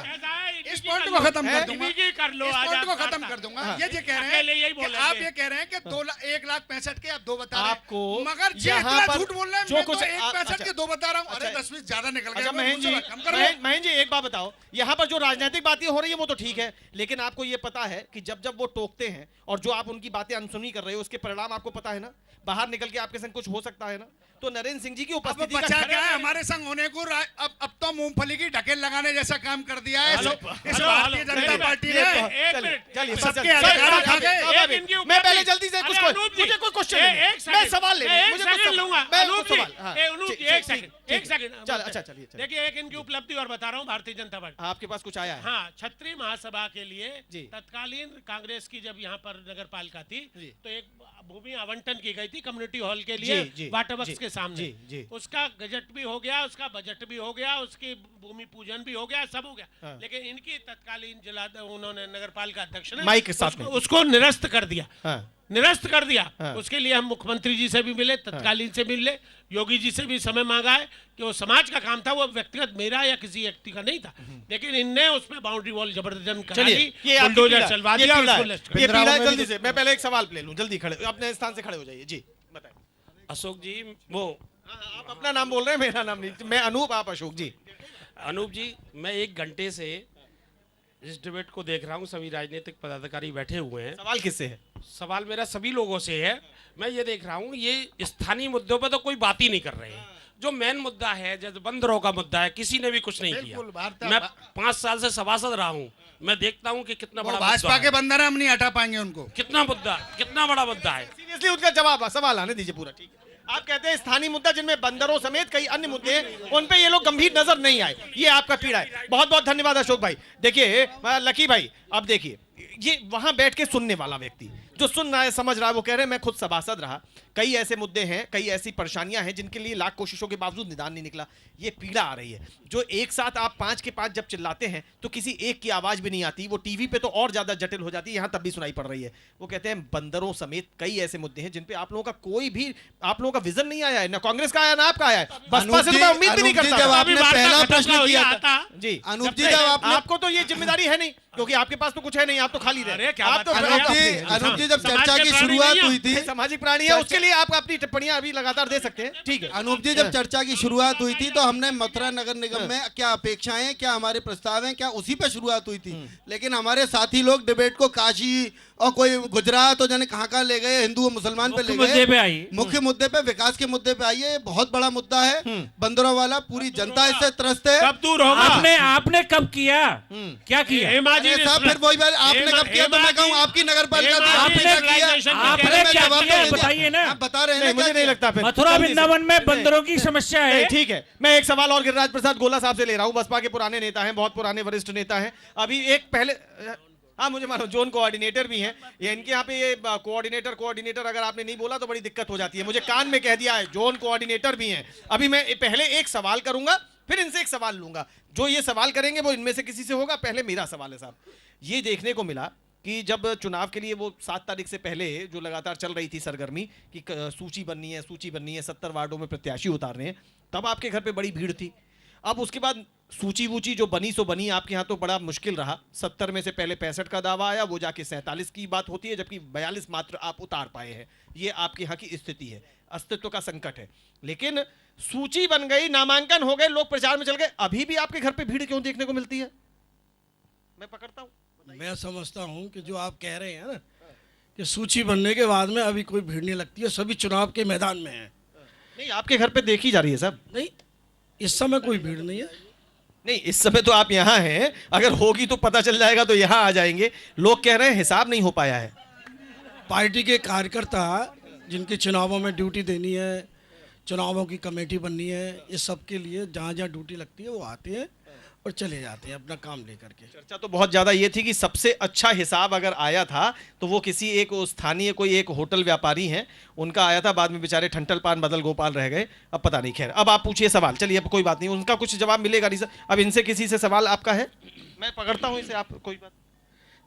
इस पॉइंट को खत्म कर दूंगा। इन्हीं कर लो, इस आज पॉइंट को आप खत्म बात कर दूंगा। हाँ। ये कह रहे अकेले यही हैं कि बोलेंगे। आप ये कह रहे हैं कि 1,65,000 के आप 2 बता रहे हैं आपको मगर जी यहाँ इतना पर झूठ बोल रहे हैं। जो मैं कुछ तो 1,65,000 के 2 बता रहा हूँ। अरे अच्छा। 10-20 ज्यादा निकल गए। अच्छा महेंद्र जी, कम कर लो। महेंद्र जी एक बात बताओ, यहाँ पर जो राजनीतिक बातें हो रही है वो तो ठीक है, लेकिन आपको ये पता है कि जब जब वो टोकते हैं और जो आप उनकी बातें अनसुनी कर रहे हो उसके परिणाम आपको पता है ना, बाहर निकल के आपके संग कुछ हो सकता है ना। तो नरेंद्र सिंह जी की अब उपस्थिति बचा का क्या है हमारे संग होने को? अब तो मूंगफली की ढकेल लगाने जैसा काम कर दिया है इस भारतीय जनता पार्टी ने। चलिए सबके अधिकार खा गए। मैं पहले जल्दी से मुझे कोई क्वेश्चन नहीं, मैं सवाल ले मुझे कुछ लूंगा। मैं कुछ सवाल। हाँ, एक सेकंड। चल अच्छा चलिए देखिए, एक इनकी उपलब्धि और बता रहा हूँ भारतीय जनता पार्टी। आपके पास कुछ आया है? हाँ, क्षत्रिय महासभा के लिए जी। तत्कालीन कांग्रेस की जब यहाँ पर नगर पालिका थी तो एक भूमि आवंटन की गई थी कम्युनिटी हॉल के लिए वाटर वर्क्स के सामने। उसका गजट भी हो गया, उसका बजट भी हो गया, उसकी भूमि पूजन भी हो गया, सब हो गया। लेकिन इनकी तत्कालीन जिला उन्होंने नगर पालिका अध्यक्ष ने माइक के साथ में उसको निरस्त कर दिया। निरस्त कर दिया। उसके लिए हम मुख्यमंत्री जी से भी मिले, तत्कालीन से भी मिले, योगी जी से भी समय मांगा है कि वो समाज का काम था, वो व्यक्तिगत मेरा या किसी व्यक्ति का नहीं था, लेकिन इनने उसमें बाउंड्री वॉल जबरदस्त करा दी, बुलडोजर चलवा दिया। जल्दी से मैं पहले एक सवाल ले लूं, जल्दी खड़े अपने स्थान से खड़े हो जाइए जी, बताएं। अशोक जी, वो आप अपना नाम बोल रहे हैं, मेरा नाम नहीं, मैं अनूप, आप अशोक जी। अनूप जी, मैं 1 घंटे से इस डिबेट को देख रहा हूँ, सभी राजनीतिक पदाधिकारी बैठे हुए हैं। सवाल किससे है? सवाल मेरा सभी लोगों से है। मैं ये देख रहा हूँ, ये स्थानीय मुद्दों पर तो कोई बात ही नहीं कर रहे हैं। जो मेन मुद्दा है, जैसे बंदरों का मुद्दा है, किसी ने भी कुछ नहीं किया। मैं 5 साल से सभासद रहा हूँ, मैं देखता हूँ कि कितना बड़ा भाजपा के बंदर है, हम नहीं हटा पाएंगे उनको। कितना बड़ा मुद्दा है। सीरियसली उसका जवाब, सवाल आने दीजिए पूरा, ठीक है। आप कहते हैं स्थानीय मुद्दा जिनमें बंदरों समेत कई अन्य मुद्दे हैं, उन पे ये लोग गंभीर नजर नहीं आए, ये आपका पीड़ा है। बहुत बहुत धन्यवाद अशोक भाई। देखिए लकी भाई, अब देखिए ये वहां बैठ के सुनने वाला व्यक्ति जो सुन रहा है, समझ रहा है, वो कह रहे हैं मैं खुद सभासद रहा, कई ऐसे मुद्दे हैं, कई ऐसी परेशानियां हैं जिनके लिए लाख कोशिशों के बावजूद निदान नहीं निकला। ये पीड़ा आ रही है। जो एक साथ आप 5 के 5 जब चिल्लाते हैं तो किसी एक की आवाज भी नहीं आती, वो टीवी पे तो और ज्यादा जटिल हो जाती है, यहां तब भी सुनाई पड़ रही है। वो कहते हैं बंदरों समेत कई ऐसे मुद्दे हैं जिन पे आप लोगों का कोई भी, आप लोगों का विजन नहीं आया है, ना कांग्रेस का आया ना आपका आया है। बसपा से तो मैं उम्मीद भी नहीं करता। जब आपने पहला प्रश्न किया था जी अनूप जी, जब आपको तो ये जिम्मेदारी है नहीं, क्योंकि आपके पास तो कुछ है नहीं, आप तो खाली रहे। अनूप जी, जब चर्चा की शुरुआत हुई थी, सामाजिक प्राणी है, उसके लिए आप अपनी टिप्पणियां अभी लगातार दे सकते हैं, ठीक है। अनूप जी, जब चर्चा की शुरुआत हुई थी तो हमने मथुरा नगर निगम में क्या अपेक्षाएं, क्या हमारे प्रस्ताव हैं, क्या उसी पे शुरुआत हुई थी। लेकिन हमारे साथी लोग डिबेट को काशी और कोई गुजरात और जाने कहाँ ले गए, हिंदू और मुसलमान पे ले गए। मुख्य मुद्दे पे, विकास के मुद्दे पे आइए। बहुत बड़ा मुद्दा है बंदरों वाला, पूरी जनता इससे त्रस्त है। कब दूर होगा? आपने कब किया, क्या किया? साहब फिर वही बात, आपने कब किया? तो मैं कहूँ आपकी नगर पालिका बताइए ना, आप बता रहे हैं। मुझे नहीं लगता फिर मथुरा वृंदावन में बंदरों की समस्या है। ठीक है, मैं एक सवाल और गिरिराज प्रसाद गोला साहब से ले रहा हूं, बसपा के पुराने नेता हैं, बहुत पुराने वरिष्ठ नेता हैं। अभी एक पहले, हाँ मुझे मानो जोन कोऑर्डिनेटर भी हैं, ये इनके यहाँ पे ये कोऑर्डिनेटर अगर आपने नहीं बोला तो बड़ी दिक्कत हो जाती है, मुझे कान में कह दिया है, जोन कोऑर्डिनेटर भी हैं। अभी मैं पहले एक सवाल करूंगा, फिर इनसे एक सवाल लूंगा, जो ये सवाल करेंगे वो इनमें से किसी से होगा। पहले मेरा सवाल है साहब, ये देखने को मिला कि जब चुनाव के लिए वो 7 तारीख से पहले जो लगातार चल रही थी सरगर्मी कि सूची बननी है 70 वार्डों में प्रत्याशी उतारने हैं, तब आपके घर पे बड़ी भीड़ थी। अब उसके बाद सूची वूची जो बनी सो बनी, आपके यहाँ तो बड़ा मुश्किल रहा। 70 में से पहले 65 का दावा आया, वो जाके 47 की बात होती है, जबकि 42 मात्र आप उतार पाए हैं। ये आपके यहाँ की स्थिति है, अस्तित्व का संकट है। लेकिन सूची बन गई, नामांकन हो गए, लोग प्रचार में चल गए, अभी भी आपके घर पे भीड़ क्यों देखने को मिलती है? मैं पकड़ता हूँ। मैं समझता हूं कि जो आप कह रहे हैं ना कि सूची बनने के बाद में अभी कोई भीड़ नहीं लगती है, सभी चुनाव के मैदान में है। नहीं, आपके घर पे देखी जा रही है साहब। नहीं, इस समय कोई भीड़ नहीं है। नहीं, इस समय तो आप यहाँ हैं, अगर होगी तो पता चल जाएगा तो यहाँ आ जाएंगे। लोग कह रहे हैं हिसाब नहीं हो पाया है। पार्टी के कार्यकर्ता जिनके चुनावों में ड्यूटी देनी है, चुनावों की कमेटी बननी है, इस सब के लिए जहाँ जहाँ ड्यूटी लगती है वो आते हैं और चले जाते हैं अपना काम लेकर के। चर्चा तो बहुत ज्यादा ये थी कि सबसे अच्छा हिसाब अगर आया था तो वो किसी एक स्थानीय कोई एक होटल व्यापारी हैं, उनका आया था, बाद में बेचारे ठंटल पान बदल गोपाल रह गए, अब पता नहीं। खैर, अब आप पूछिए सवाल। चलिए, अब कोई बात नहीं, उनका कुछ जवाब मिलेगा नहीं सर। अब इनसे किसी से सवाल आपका है, मैं पकड़ता हूँ इसे, आप कोई बात।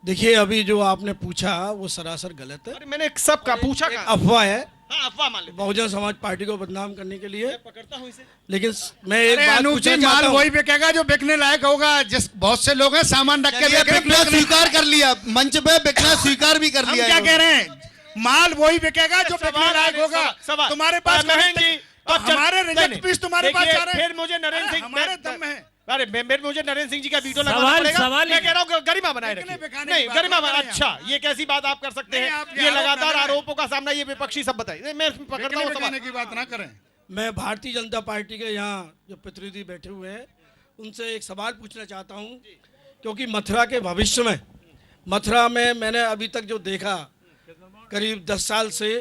देखिए, अभी जो आपने पूछा वो सरासर गलत है। अरे मैंने सबका पूछा, अफवाह है। हाँ, अफवाह मान लेते। बहुजन समाज पार्टी को बदनाम करने के लिए। मैं पकड़ता हूं इसे। लेकिन मैं एक बात पूछना चाहता हूं। वही बिकेगा जो बिकने लायक होगा। जिस बहुत से लोग हैं सामान रख के बिकना स्वीकार कर लिया, मंच पे बिकना स्वीकार भी कर लिया। क्या कह रहे हैं? माल वही बिकेगा जो बिकने लायक होगा। तुम्हारे पास हमारे रिजेक्ट पीस तुम्हारे पास जा रहे हैं। फिर मुझे नरेंद्र सिंह, हमारे दम में है। अरे मुझे नरेंद्र सिंह जी का वीडियो लगाना पड़ेगा। मैं कह रहा हूँ गरिमा बनाए रखिए। नहीं, गरिमा बनाए। अच्छा, ये कैसी बात आप कर सकते हैं? ये लगातार आरोपों का सामना, ये विपक्षी सब बताइए। मैं पकड़ता हूँ, सवाल की बात ना करें। मैं भारतीय जनता पार्टी के यहाँ जो प्रतिनिधि बैठे हुए हैं उनसे एक सवाल पूछना चाहता हूँ, क्योंकि मथुरा के भविष्य में, मथुरा में मैंने अभी तक जो देखा करीब 10 साल से,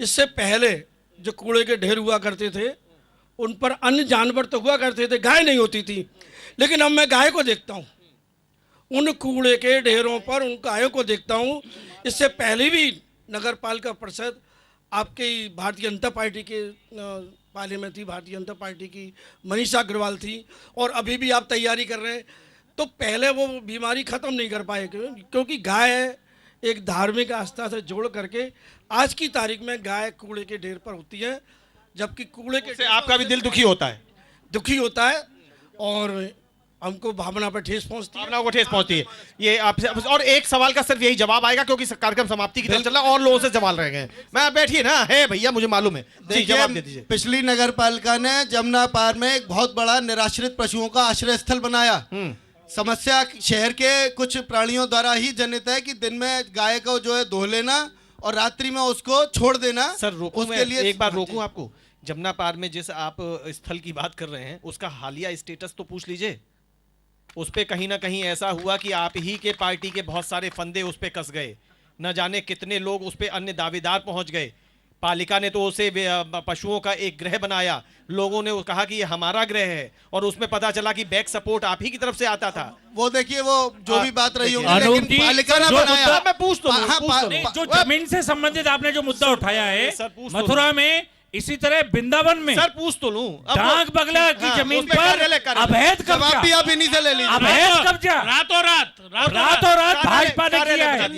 इससे पहले जो कूड़े के ढेर हुआ करते थे उन पर अन्य जानवर तो हुआ करते थे, गाय नहीं होती थी। लेकिन अब मैं गाय को देखता हूँ, उन कूड़े के ढेरों पर उन गायों को देखता हूँ। इससे पहले भी नगर पालिका परिषद आपकी भारतीय जनता पार्टी के पाले में थी, भारतीय जनता पार्टी की मनीषा अग्रवाल थी, और अभी भी आप तैयारी कर रहे हैं। तो पहले वो बीमारी ख़त्म नहीं कर पाए, क्योंकि गाय एक धार्मिक आस्था से जोड़ करके आज की तारीख में गाय कूड़े के ढेर पर होती है, जबकि कूड़े के आपका भी दिल दुखी होता है? दुखी होता है और हमको भावना पर ठेस पहुंचती है। भावना को ठेस पहुंचती है। ये आपसे और एक सवाल का सिर्फ यही जवाब आएगा क्योंकि कार्यक्रम समाप्ति की तरफ चल रहा है और लोगों से सवाल रह गए। मैं बैठिए ना, है भैया मुझे मालूम है। जी जवाब दे दीजिए। पिछली नगर पालिका ने जमुना पार में एक बहुत बड़ा निराश्रित पशुओं का आश्रय स्थल बनाया। समस्या शहर के कुछ प्राणियों द्वारा ही जनित है कि दिन में गाय को जो है धो लेना और रात्रि में उसको छोड़ देना। सर रोकूं उसके लिए एक बार रोकूं आपको। जमुना पार में जिस आप स्थल की बात कर रहे हैं उसका हालिया स्टेटस तो पूछ लीजिए। उस पे कहीं ना कहीं ऐसा हुआ कि आप ही के पार्टी के बहुत सारे फंदे उस पे कस गए, न जाने कितने लोग उस पे अन्य दावेदार पहुंच गए। पालिका ने तो उसे पशुओं का एक गृह बनाया, लोगों ने कहा कि ये हमारा गृह है और उसमें पता चला कि बैक सपोर्ट आप ही की तरफ से आता था। वो देखिए वो जो भी बात रही होगी, लेकिन पालिका ने बनाया। मैं पूछ तो जो जमीन से संबंधित आपने जो मुद्दा उठाया है मथुरा में, इसी तरह वृंदावन में सर पूछ तो लूं, डाक बगला की जमीन पर अवैध कब्जा भी आप इन्हीं से ले लीजिए। अवैध कब्जा रातों रात भाजपा ने किया है।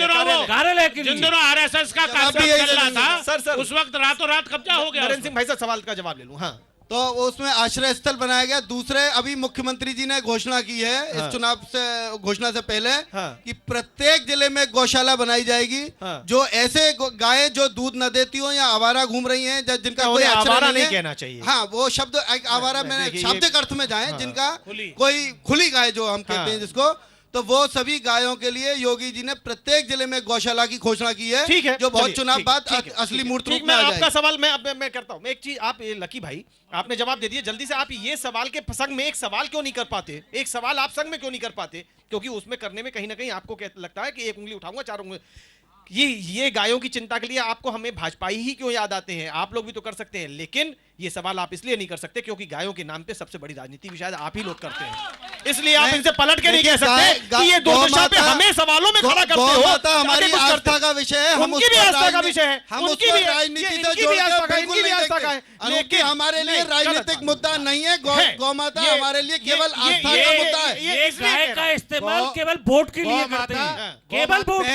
कार्यालय के जिन दिनों आरएसएस का कार्यक्रम चल रहा था सर उस वक्त रातों रात कब्जा हो गया। नरेंद्र सिंह भाई साहब सवाल का जवाब ले लूं। हाँ तो उसमें आश्रय स्थल बनाया गया। दूसरे अभी मुख्यमंत्री जी ने घोषणा की है इस चुनाव से घोषणा से पहले कि प्रत्येक जिले में गौशाला बनाई जाएगी। जो ऐसे गायें जो दूध न देती हो या आवारा घूम रही हैं, जिनका कोई आवारा नहीं कहना चाहिए। हाँ वो शब्द आवारा मैंने शाब्दिक अर्थ में जाए, जिनका कोई खुली गाय जो हम कहते हैं जिसको, तो वो सभी गायों के लिए योगी जी ने प्रत्येक जिले में गौशाला की घोषणा की है। ठीक है, जो बहुत चुनाव बाद असली मूर्त रूप में आ आपका सवाल मैं करता हूं। एक चीज आप लकी भाई आपने जवाब दे दिया जल्दी से। आप ये सवाल के संग में एक सवाल क्यों नहीं कर पाते? एक सवाल आप संग में क्यों नहीं कर पाते? क्योंकि उसमें करने में कहीं ना कहीं आपको लगता है कि एक उंगली उठाऊंगा चार उंगली। ये गायों की चिंता के लिए आपको हमें भाजपाई ही क्यों याद आते हैं? आप लोग भी तो कर सकते हैं, लेकिन ये सवाल आप इसलिए नहीं कर सकते क्योंकि गायों के नाम पे सबसे बड़ी राजनीति भी शायद आप ही लोग करते हैं। इसलिए आप इनसे पलट के नहीं कह सकते कि ये दुर्दशा पे हमें सवालों में खड़ा करते हो। हमारी आस्था का विषय है, उनकी भी आस्था का विषय है, हम उसकी राजनीति से जोड़कर आस्था का है, लेकिन हमारे लिए राजनीतिक मुद्दा नहीं है। गौ माता हमारे लिए केवल आस्था का मुद्दा है। ये गाय का इस्तेमाल केवल वोट के लिए करते हैं, केवल वोट।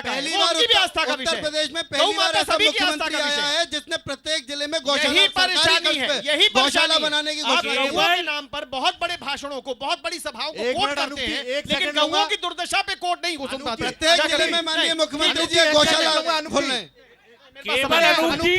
पहली बार उत्तर प्रदेश में पहली बार ऐसा मुख्यमंत्री आया है जिसने प्रत्येक जिले में गौशाला बनाने की घोषणा के नाम पर बहुत बड़े भाषणों को, बहुत बड़ी सभाओं को कोट करते हैं, लेकिन गौओं की दुर्दशा पे कोट नहीं घुस पाते। प्रत्येक जिले में माननीय मुख्यमंत्री जी गौशाला खोल रहे हैं। केवल अनूप जी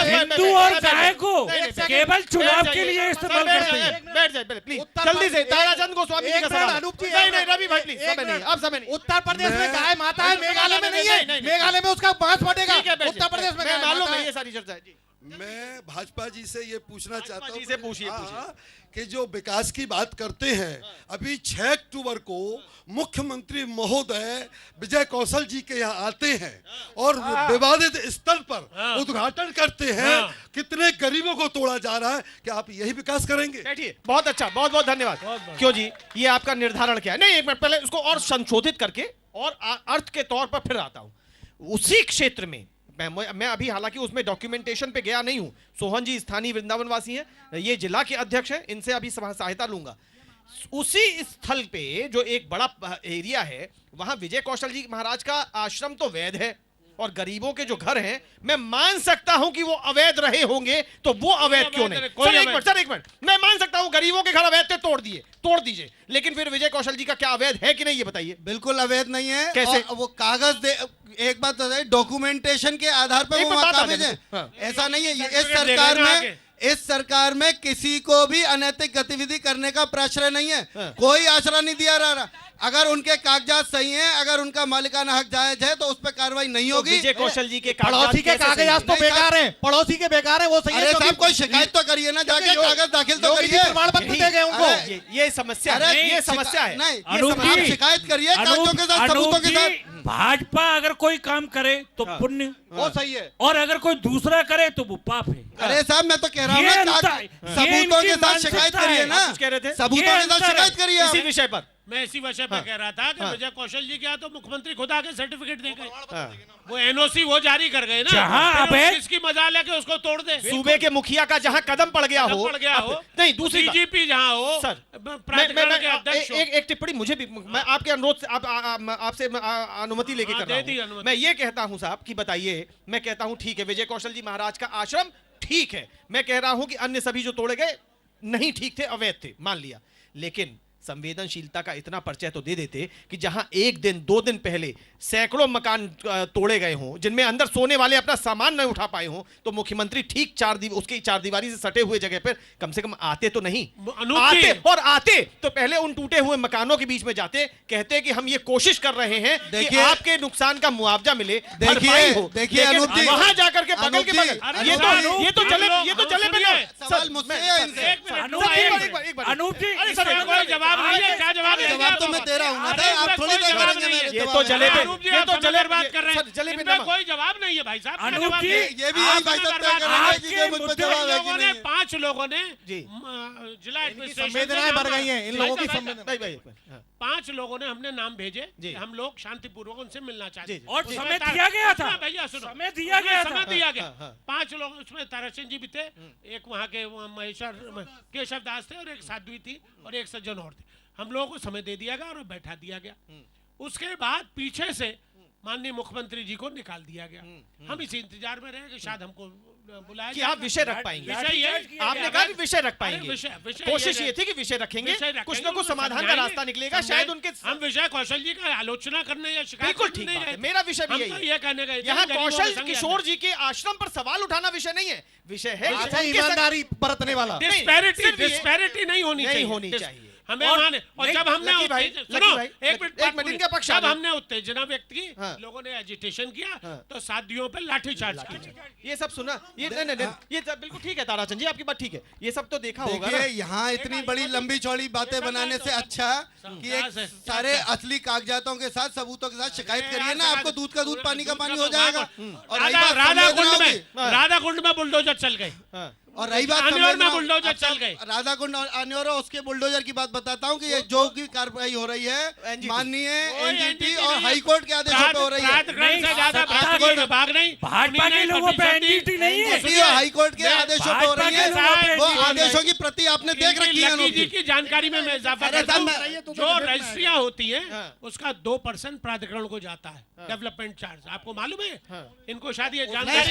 हिंदू और गाय को केवल चुनाव के लिए इस्तेमाल करते हैं। बैठ जाए प्लीज, जल्दी से। ताराचंद गोस्वामी जी का सवाल। नहीं रवि भाई प्लीज, समय नहीं, अब समय नहीं। उत्तर प्रदेश में गाय माता है, मेघालय में नहीं है। मेघालय में उसका बांस फटेगा, उत्तर प्रदेश में मालूम है ये सारी चर्चा है। मैं भाजपा जी से ये पूछना चाहता हूँ से पूछिए कि जो विकास की बात करते हैं, अभी 6 अक्टूबर को मुख्यमंत्री महोदय विजय कौशल जी के यहाँ आते हैं और विवादित स्थल पर उद्घाटन करते हैं। कितने गरीबों को तोड़ा जा रहा है, क्या आप यही विकास करेंगे? बैठिए, बहुत अच्छा, बहुत बहुत धन्यवाद। क्यों जी, ये आपका निर्धारण क्या है? नहीं एक मिनट पहले उसको और संशोधित करके और अर्थ के तौर पर फिर आता हूं। उसी क्षेत्र में मैं अभी हालांकि उसमें डॉक्यूमेंटेशन पे गया नहीं हूं। सोहन जी स्थानीय वृंदावन वासी हैं, ये जिला के अध्यक्ष हैं, इनसे अभी सहायता लूंगा। उसी स्थल पे जो एक बड़ा एरिया है, वहां विजय कौशल जी महाराज का आश्रम तो वैध है और गरीबों के जो घर हैं, मैं मान सकता हूं कि वो अवैध रहे होंगे, तो वो अवैध क्यों नहीं? सर एक मिनट, मैं मान सकता हूं गरीबों के घर अवैध थे, तोड़ दीजिए, लेकिन फिर विजय कौशल जी का क्या अवैध है कि नहीं, ये बताइए। बिल्कुल अवैध नहीं है। कैसे? वो कागज एक बात बताइए, डॉक्यूमेंटेशन के आधार पर वो कागज है, ऐसा नहीं है। इस सरकार में किसी को भी अनैतिक गतिविधि करने का प्रश्रय नहीं है, कोई आश्रय नहीं दिया रहा। अगर उनके कागजात सही हैं, अगर उनका मालिकाना हक जायज है, तो उस पर कार्रवाई नहीं होगी। विजय कौशल जी के पड़ोसी के कागजात तो बेकार हैं, पड़ोसी के बेकार है, वो सही है। अरे साहब कोई शिकायत तो करिए ना, जाके कागज दाखिल तो करिए, प्रमाण पत्र दे गए उनको। ये समस्या है, ये समस्या है। नहीं, आप शिकायत करिए कागजों के साथ, सबूतों के साथ। भाजपा अगर कोई काम करे तो पुण्य, वो सही है, और अगर कोई दूसरा करे तो वो पाप है। अरे साहब मैं तो कह रहा हूँ सबूतों के साथ शिकायत करिए ना, सबूतों के साथ शिकायत करिए। इसी विषय पर मैं इसी विषय पर कह रहा था कि विजय कौशल जी क्या तो मुख्यमंत्री खुद आके सर्टिफिकेट दे गए, वो एनओसी वो जारी कर गए ना, जहां अवैध इसकी मजाल है कि उसको तोड़ दे। सूबे के मुखिया का जहां कदम पड़ गया हो, नहीं दूसरी डीजीपी जहां हो, सर एक टिप्पणी मुझे भी, मैं आपके अनुरोध से आपसे अनुमति लेके कर रहा हूं। मैं ये कहता हूं साहब कि बताइए, मैं कहता हूं ठीक है विजय कौशल जी महाराज का आश्रम ठीक है, मैं कह रहा हूं कि अन्य सभी जो तोड़े गए नहीं ठीक थे, अवैध थे, मान लिया, लेकिन संवेदनशीलता का इतना परिचय तो दे देते कि जहां एक दिन 2 दिन पहले सैकड़ों मकान तोड़े गए हों, जिनमें अंदर सोने वाले अपना सामान नहीं उठा पाए हों, तो मुख्यमंत्री ठीक उसकी चारदीवारी से सटे हुए जगह पर कम से कम आते तो नहीं, आते तो पहले उन टूटे हुए मकानों के बीच में जाते, कहते कि हम ये कोशिश कर रहे हैं कि आपके नुकसान का मुआवजा मिले, देखिए अनूप जी, वहां जाकर के बगल के बगल ये तो चले अनूप जी, जवाब तो मैं दे रहा हूँ ना, आप थोड़ी देर करेंगे मेरे ये तो जले पे, ये तो जले बात कर रहे हैं, इनमें कोई जवाब नहीं है भाई साहब। अनूप जी, ये भी यही भाई साहब तय करेंगे कि मुझ पर जवाब है कि नहीं। 5 लोगों ने जिला एडमिनिस्ट्रेशन संवेदनाएं बढ़ गई हैं इन लोगों की संवेदना। 5 लोगों ने हमने नाम भेजे कि हम लोग शांतिपूर्वक उनसे मिलना चाहते हैं, और समय दिया गया था, भैया सुनो, समय दिया गया। 5 लोग, उसमें ताराचंद जी भी थे, एक वहाँ के महेश्वर केशव दास थे, और एक साध्वी थी, और एक सज्जन और थे। हम लोगों को समय दे दिया गया और बैठा दिया गया। उसके बाद पीछे से माननीय मुख्यमंत्री जी को निकाल दिया गया। हम इसी इंतजार में रहे कि शायद हमको बुलाया कि आप विषय रख पाएंगे, आपने कहा कि विषय रख पाएंगे, कोशिश ये थी कि विषय रखेंगे, कुछ ना कुछ समाधान का रास्ता निकलेगा, शायद उनके हम विजय कौशल जी का आलोचना करने या शिकायत बिल्कुल ठीक बात है, मेरा विषय भी यही है, कहने गए यहाँ कौशल किशोर जी के आश्रम पर सवाल उठाना विषय नहीं है, विषय है ईमानदारी बरतने वाला, डिस्पैरिटी नहीं होनी चाहिए हमें। और जब हमने जब हमने उत्तेजना व्यक्त की, लोगों ने एजिटेशन किया, तो साथियों पे लाठीचार्ज किया। ये सब सुना, ये ये बिल्कुल ठीक है ताराचंद जी, आपकी बात ठीक है, ये सब तो देखा होगा। यहाँ इतनी बड़ी लंबी चौड़ी बातें बनाने से अच्छा कि एक सारे असली कागजातों के साथ, सबूतों के साथ शिकायत करिए ना, आपको दूध का दूध पानी का पानी हो जाएगा। और राधा कुंड में बुलडोजर चल गए, और रही बात में बुलडोजर चल गए, राधा कुंड और अनवर, उसके बुलडोजर की बात बताता हूँ कि ये जो की कार्रवाई हो रही है माननीय एनजीटी और हाई कोर्ट के आदेशों पे हो रही है, भाजपा के लोगों पे एनजीटी नहीं है, हाई कोर्ट के आदेशों पे हो रही है, वो आदेशों की प्रति आपने देख रखी है। जी की जानकारी में मैं इजाफा करता हूं, जो रजिस्ट्रियां होती हैं उसका 2% प्राधिकरण को जाता है, डेवलपमेंट चार्ज, आपको मालूम है? इनको शायद ये जानकारी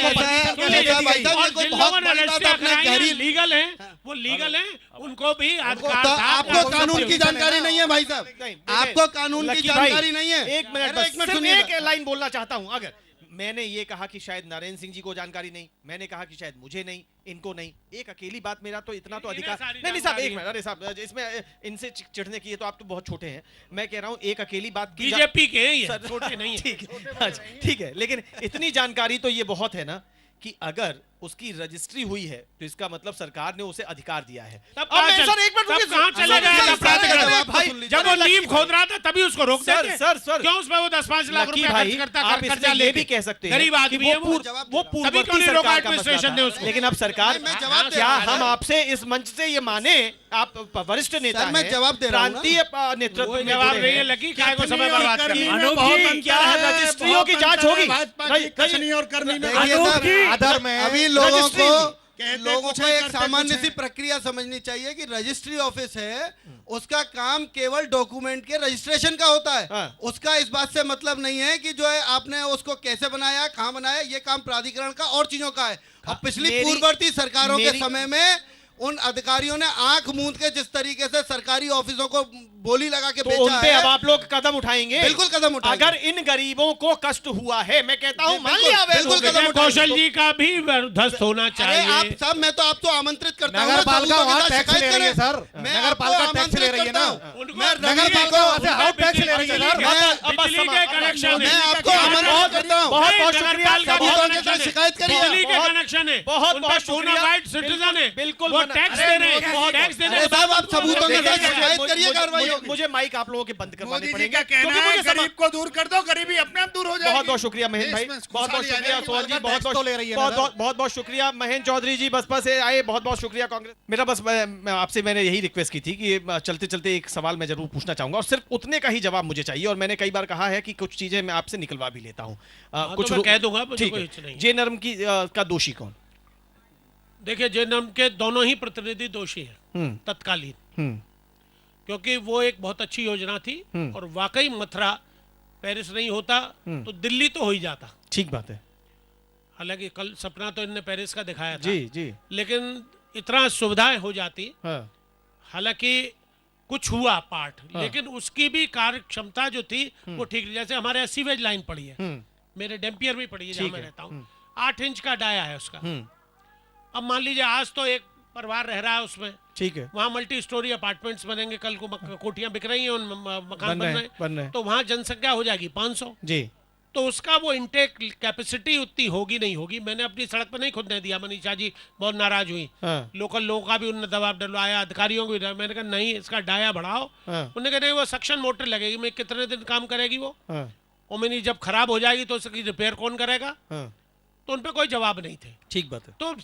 लीगल है, वो लीगल है, उनको भी आपको कानून की जानकारी नहीं है भाई साहब, आपको कानून की जानकारी नहीं है। एक मिनट सुनिए, एक लाइन बोलना चाहता हूं। अगर मैंने ये कहा कि शायद नारायण सिंह जी को जानकारी नहीं, मैंने कहा कि शायद मुझे नहीं, इनको नहीं, एक अकेली बात, मेरा तो इतना तो अधिकार नहीं साहब, एक मिनट, अरे साहब इसमें इनसे चिढ़ने की, तो आप तो बहुत छोटे हैं, मैं कह रहा हूं एक अकेली बात बीजेपी के छोटे नहीं, ठीक है, लेकिन इतनी जानकारी तो ये बहुत है ना कि अगर उसकी रजिस्ट्री हुई है तो इसका मतलब सरकार ने उसे अधिकार दिया है। जब वो नींव खोद रहा था तभी उसको रोक देते, क्यों उसमें वो 10-5 लाख रुपए खर्च करता, आप इसमें ये भी कह सकते हैं गरीब आदमी है वो पूर्ववर्ती सरकार का मसला था। लेकिन अब सरकार, क्या हम आपसे इस मंच से ये माने, आप वरिष्ठ नेता हैं, मैं जवाब दे रहा हूं, प्रांतीय नेतृत्व में जवाब नहीं है, लगी काय को समय बर्बाद कर रही है। क्या रजिस्ट्रियों की जांच होगी? आधार में अभी लोगों को एक सामान्य सी प्रक्रिया समझनी चाहिए कि रजिस्ट्री ऑफिस है, उसका काम केवल डॉक्यूमेंट के रजिस्ट्रेशन का होता है, उसका इस बात से मतलब नहीं है कि जो है आपने उसको कैसे बनाया, कहां बनाया, ये काम प्राधिकरण का और चीजों का है। अब पिछली पूर्ववर्ती सरकारों के समय में उन अधिकारियों ने आंख मूंद के जिस तरीके से सरकारी ऑफिसों को बोली लगा के बेचा है, अब आप लोग कदम उठाएंगे? बिल्कुल कदम उठाएंगे। अगर इन गरीबों को कष्ट हुआ है, मैं कहता हूं मान लिया, बिल्कुल कदम उठाएंगे। कौशल जी का भी ध्वस्त होना चाहिए। आप सब, मैं तो आपको आमंत्रित करता हूं, नगर पालिका वहां टैक्स ले रही है सर, नगर पालिका टैक्स ले रही है ना, नगर पालिका हाउ टैक्स ले रही है सर, बिजली के कनेक्शन मैं आपको आमंत्रित करता हूं, बहुत शुक्रिया, सबूतों के साथ शिकायत करिए, बिजली के कनेक्शन है, बहुत शुक्रिया, सिटीजन है, बिल्कुल वो टैक्स दे रहे हैं, टैक्स देने के साहब आप सबूतों के साथ शिकायत करिए, कार्रवाई होगी। मुझे माइक आप लोगों के बंद करवाने पड़ेंगे, कहना है गरीब को दूर कर दो, गरीबी अपने आप दूर हो जाएगी। बहुत बहुत शुक्रिया महेंद्र भाई, बहुत बहुत शुक्रिया सोहन जी, बहुत बहुत शुक्रिया महेंद्र चौधरी जी, बसपा से आए, बहुत बहुत शुक्रिया कांग्रेस। मेरा बस आपसे मैंने यही रिक्वेस्ट की थी कि चलते चलते एक सवाल मैं जरूर पूछना चाहूंगा, और सिर्फ उतने का ही जवाब मुझे चाहिए, और मैंने कई बार कहा है कि कुछ चीजें मैं आपसे निकलवा भी लेता हूँ, कुछ कह दूंगा, जे नर्म की का दोषी कौन? देखिए, जे नर्म के दोनों ही प्रतिनिधि दोषी हैं तत्कालीन, क्योंकि वो एक बहुत अच्छी योजना थी, और वाकई मथुरा पेरिस नहीं होता तो दिल्ली तो हो ही जाता। ठीक बात है। हालांकि कल सपना तो इनने पेरिस का दिखाया था, जी। लेकिन इतना सुविधाएं हो जाती। हालांकि कुछ हुआ पार्ट, लेकिन उसकी भी कार्य क्षमता जो थी वो ठीक नहीं। जैसे हमारे यहाँ सीवेज लाइन पड़ी है, मेरे डेम्पियर में पड़ी है जहाँ मैं रहता हूँ, 8 इंच का डाया है उसका। अब मान लीजिए आज तो एक परिवार रह रहा है उसमें, ठीक है, वहाँ मल्टी स्टोरी अपार्टमेंट्स बनेंगे, कल को कोठियां बिक रही हैं, उन मकान बन रहे हैं, तो वहाँ जनसंख्या हो जाएगी 500 जी। तो उसका वो इंटेक कैपेसिटी उतनी होगी नहीं होगी। मैंने अपनी सड़क पर नहीं खुदने दिया, मनीषा जी बहुत नाराज हुई। लोकल लोगों का भी उन्होंने दबाव डलवाया, अधिकारियों को भी। मैंने कहा नहीं, इसका डाया बढ़ाओ। उन्होंने कहा नहीं, वो सक्शन मोटर लगेगी, मैं कितने दिन काम करेगी वो, और मैंने जब खराब हो जाएगी तो उसकी रिपेयर कौन करेगा? तो उन पर कोई जवाब नहीं थे। ठीक बात है। तो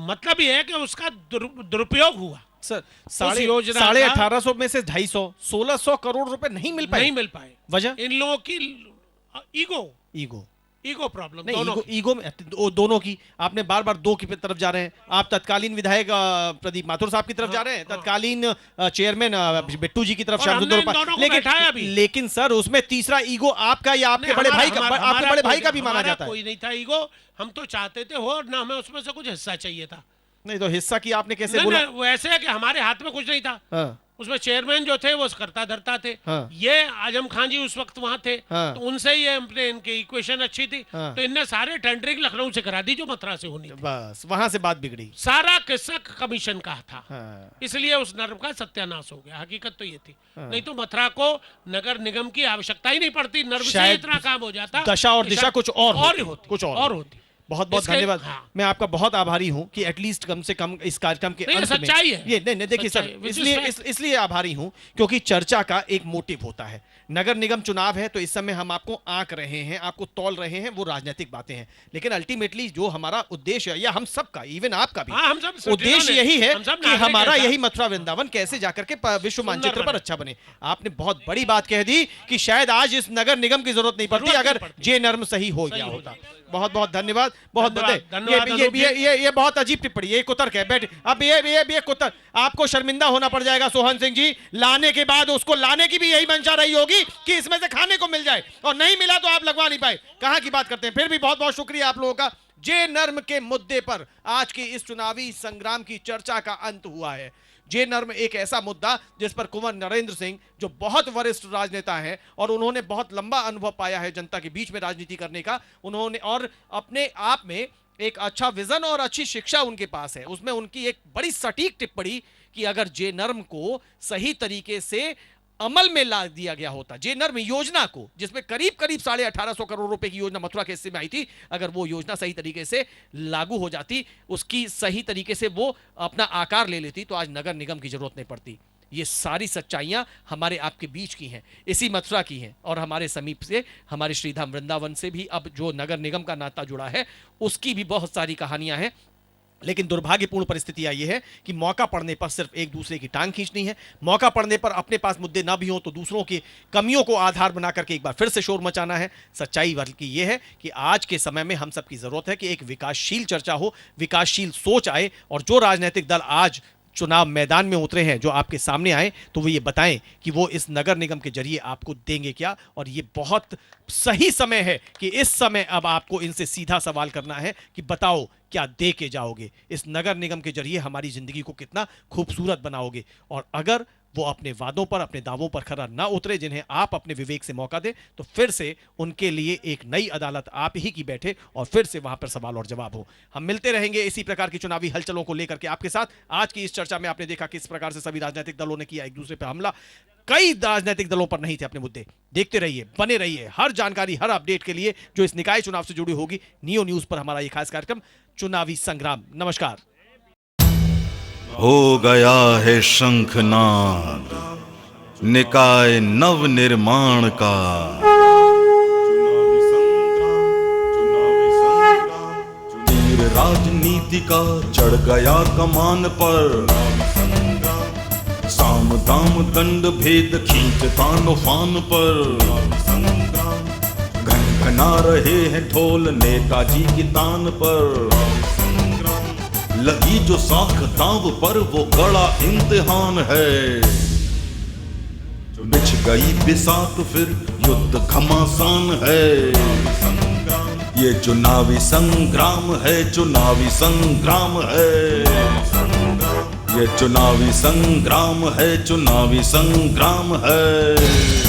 मतलब ये है कि उसका दुरुपयोग हुआ। सर 1850 में से 250 1600 करोड़ रुपए नहीं मिल पाए। वजह इन लोगों की ईगो प्रॉब्लम। ईगो में दोनों की, आपने बार बार दो की तरफ जा रहे हैं। आप तत्कालीन विधायक प्रदीप माथुर साहब की तरफ जा रहे हैं, तत्कालीन चेयरमैन बिट्टू जी की तरफ लेकिन सर उसमें तीसरा ईगो आपका या आपके बड़े भाई का, आपके बड़े भाई का भी माना जाता है। कोई नहीं था ईगो, हम तो चाहते थे हो, ना हमें उसमें से कुछ हिस्सा चाहिए था। नहीं तो हिस्सा की आपने कैसे बोला? वो ऐसे है कि हमारे हाथ में कुछ नहीं था। उसमें चेयरमैन जो थे वो करता धरता थे। ये आजम खान जी उस वक्त वहां थे, तो उनसे ये इनकी इक्वेशन अच्छी थी, तो इनने सारे टेंडरिंग लखनऊ से करा दी जो मथुरा से होनी थी। बस वहां से बात बिगड़ी। सारा किस्सा कमीशन का था, इसलिए उस नर्म का सत्यानाश हो गया। हकीकत तो ये थी, नहीं तो मथुरा को नगर निगम की आवश्यकता ही नहीं पड़ती, नर्म से इतना काम हो जाता। दशा और दिशा कुछ और होती। बहुत बहुत धन्यवाद। मैं आपका बहुत आभारी हूं कि एटलीस्ट कम से कम इस कार्यक्रम के अंत में ये नहीं देखिए सर, इसलिए आभारी हूं क्योंकि चर्चा का एक मोटिव होता है। नगर निगम चुनाव है तो इस समय हम आपको आंक रहे हैं, आपको तौल रहे हैं, वो राजनीतिक बातें हैं, लेकिन अल्टीमेटली जो हमारा उद्देश्य है, या हम सबका, इवन आपका भी उद्देश्य यही है कि हमारा यही मथुरा वृंदावन कैसे जाकर के विश्व मानचित्र पर अच्छा बने। आपने बहुत बड़ी बात कह दी कि शायद आज इस नगर निगम की जरूरत नहीं पड़ती अगर जे नर्म सही हो गया होता। बहुत बहुत धन्यवाद। बहुत ये बहुत अजीब टिप्पणी, ये कुतर्क है। बैठ अब ये कुतर्क, आपको शर्मिंदा होना पड़ जाएगा सोहन सिंह जी। लाने के बाद उसको लाने की भी यही मंशा रही होगी कि इसमें से खाने को मिल जाए, और नहीं मिला तो आप लगवा नहीं पाए। कहां की बात करते हैं। फिर भी बहुत बहुत शुक्रिया आप लोगों का। जे नर्म के मुद्दे पर आज की इस चुनावी संग्राम की चर्चा का अंत हुआ है। जे नर्म एक ऐसा मुद्दा जिस पर कुंवर नरेंद्र सिंह जो बहुत वरिष्ठ राजनेता हैं और उन्होंने बहुत लंबा अनुभव पाया है जनता के बीच में राजनीति करने का, उन्होंने और अपने आप में एक अच्छा विजन और अच्छी शिक्षा उनके पास है। उसमें उनकी एक बड़ी सटीक टिप्पणी कि अगर जे नर्म को सही तरीके से अमल में ला दिया गया होता, जे नर्म योजना को, जिसमें करीब 1850 करोड़ रुपए की योजना मथुरा के हिस्से में आई थी, अगर वो योजना सही तरीके से लागू हो जाती, उसकी सही तरीके से वो अपना आकार ले लेती, तो आज नगर निगम की जरूरत नहीं पड़ती। ये सारी सच्चाइयां हमारे आपके बीच की हैं, इसी मथुरा की हैं, और हमारे समीप से हमारे श्रीधाम वृंदावन से भी अब जो नगर निगम का नाता जुड़ा है उसकी भी बहुत सारी कहानियां हैं। लेकिन दुर्भाग्यपूर्ण परिस्थितियां ये है कि मौका पड़ने पर सिर्फ एक दूसरे की टांग खींचनी है, मौका पड़ने पर अपने पास मुद्दे ना भी हो तो दूसरों की कमियों को आधार बना करके एक बार फिर से शोर मचाना है। सच्चाई बल्कि ये है कि आज के समय में हम सबकी जरूरत है कि एक विकासशील चर्चा हो, विकासशील सोच आए, और जो राजनीतिक दल आज चुनाव मैदान में उतरे हैं, जो आपके सामने आए, तो वो ये बताएं कि वो इस नगर निगम के जरिए आपको देंगे क्या। और ये बहुत सही समय है कि इस समय अब आपको इनसे सीधा सवाल करना है कि बताओ क्या दे के जाओगे, इस नगर निगम के जरिए हमारी जिंदगी को कितना खूबसूरत बनाओगे। और अगर वो अपने वादों पर, अपने दावों पर खरा ना उतरे, जिन्हें आप अपने विवेक से मौका दें, तो फिर से उनके लिए एक नई अदालत आप ही की बैठे और फिर से वहां पर सवाल और जवाब हो। हम मिलते रहेंगे इसी प्रकार की चुनावी हलचलों को लेकर के आपके साथ। आज की इस चर्चा में आपने देखा किस प्रकार से सभी राजनीतिक दलों ने किया एक दूसरे पर हमला। कई राजनीतिक दलों पर नहीं थे अपने मुद्दे। देखते रहिए, बने रहिए, हर जानकारी, हर अपडेट के लिए जो इस निकाय चुनाव से जुड़ी होगी, नियो न्यूज पर हमारा ये खास कार्यक्रम चुनावी संग्राम। नमस्कार। हो गया है शंखनाद निकाय नव निर्माण का। तीर राजनीति का चढ़ गया कमान पर, साम दाम दंड भेद खींचता नौफान पर। घनघना रहे हैं ढोल नेताजी की तान पर, लगी जो साख दांव पर वो कड़ा इम्तिहान है। बिछ गई बिसात फिर युद्ध घमासान है। ये चुनावी संग्राम है, चुनावी संग्राम है। ये चुनावी संग्राम है, चुनावी संग्राम है।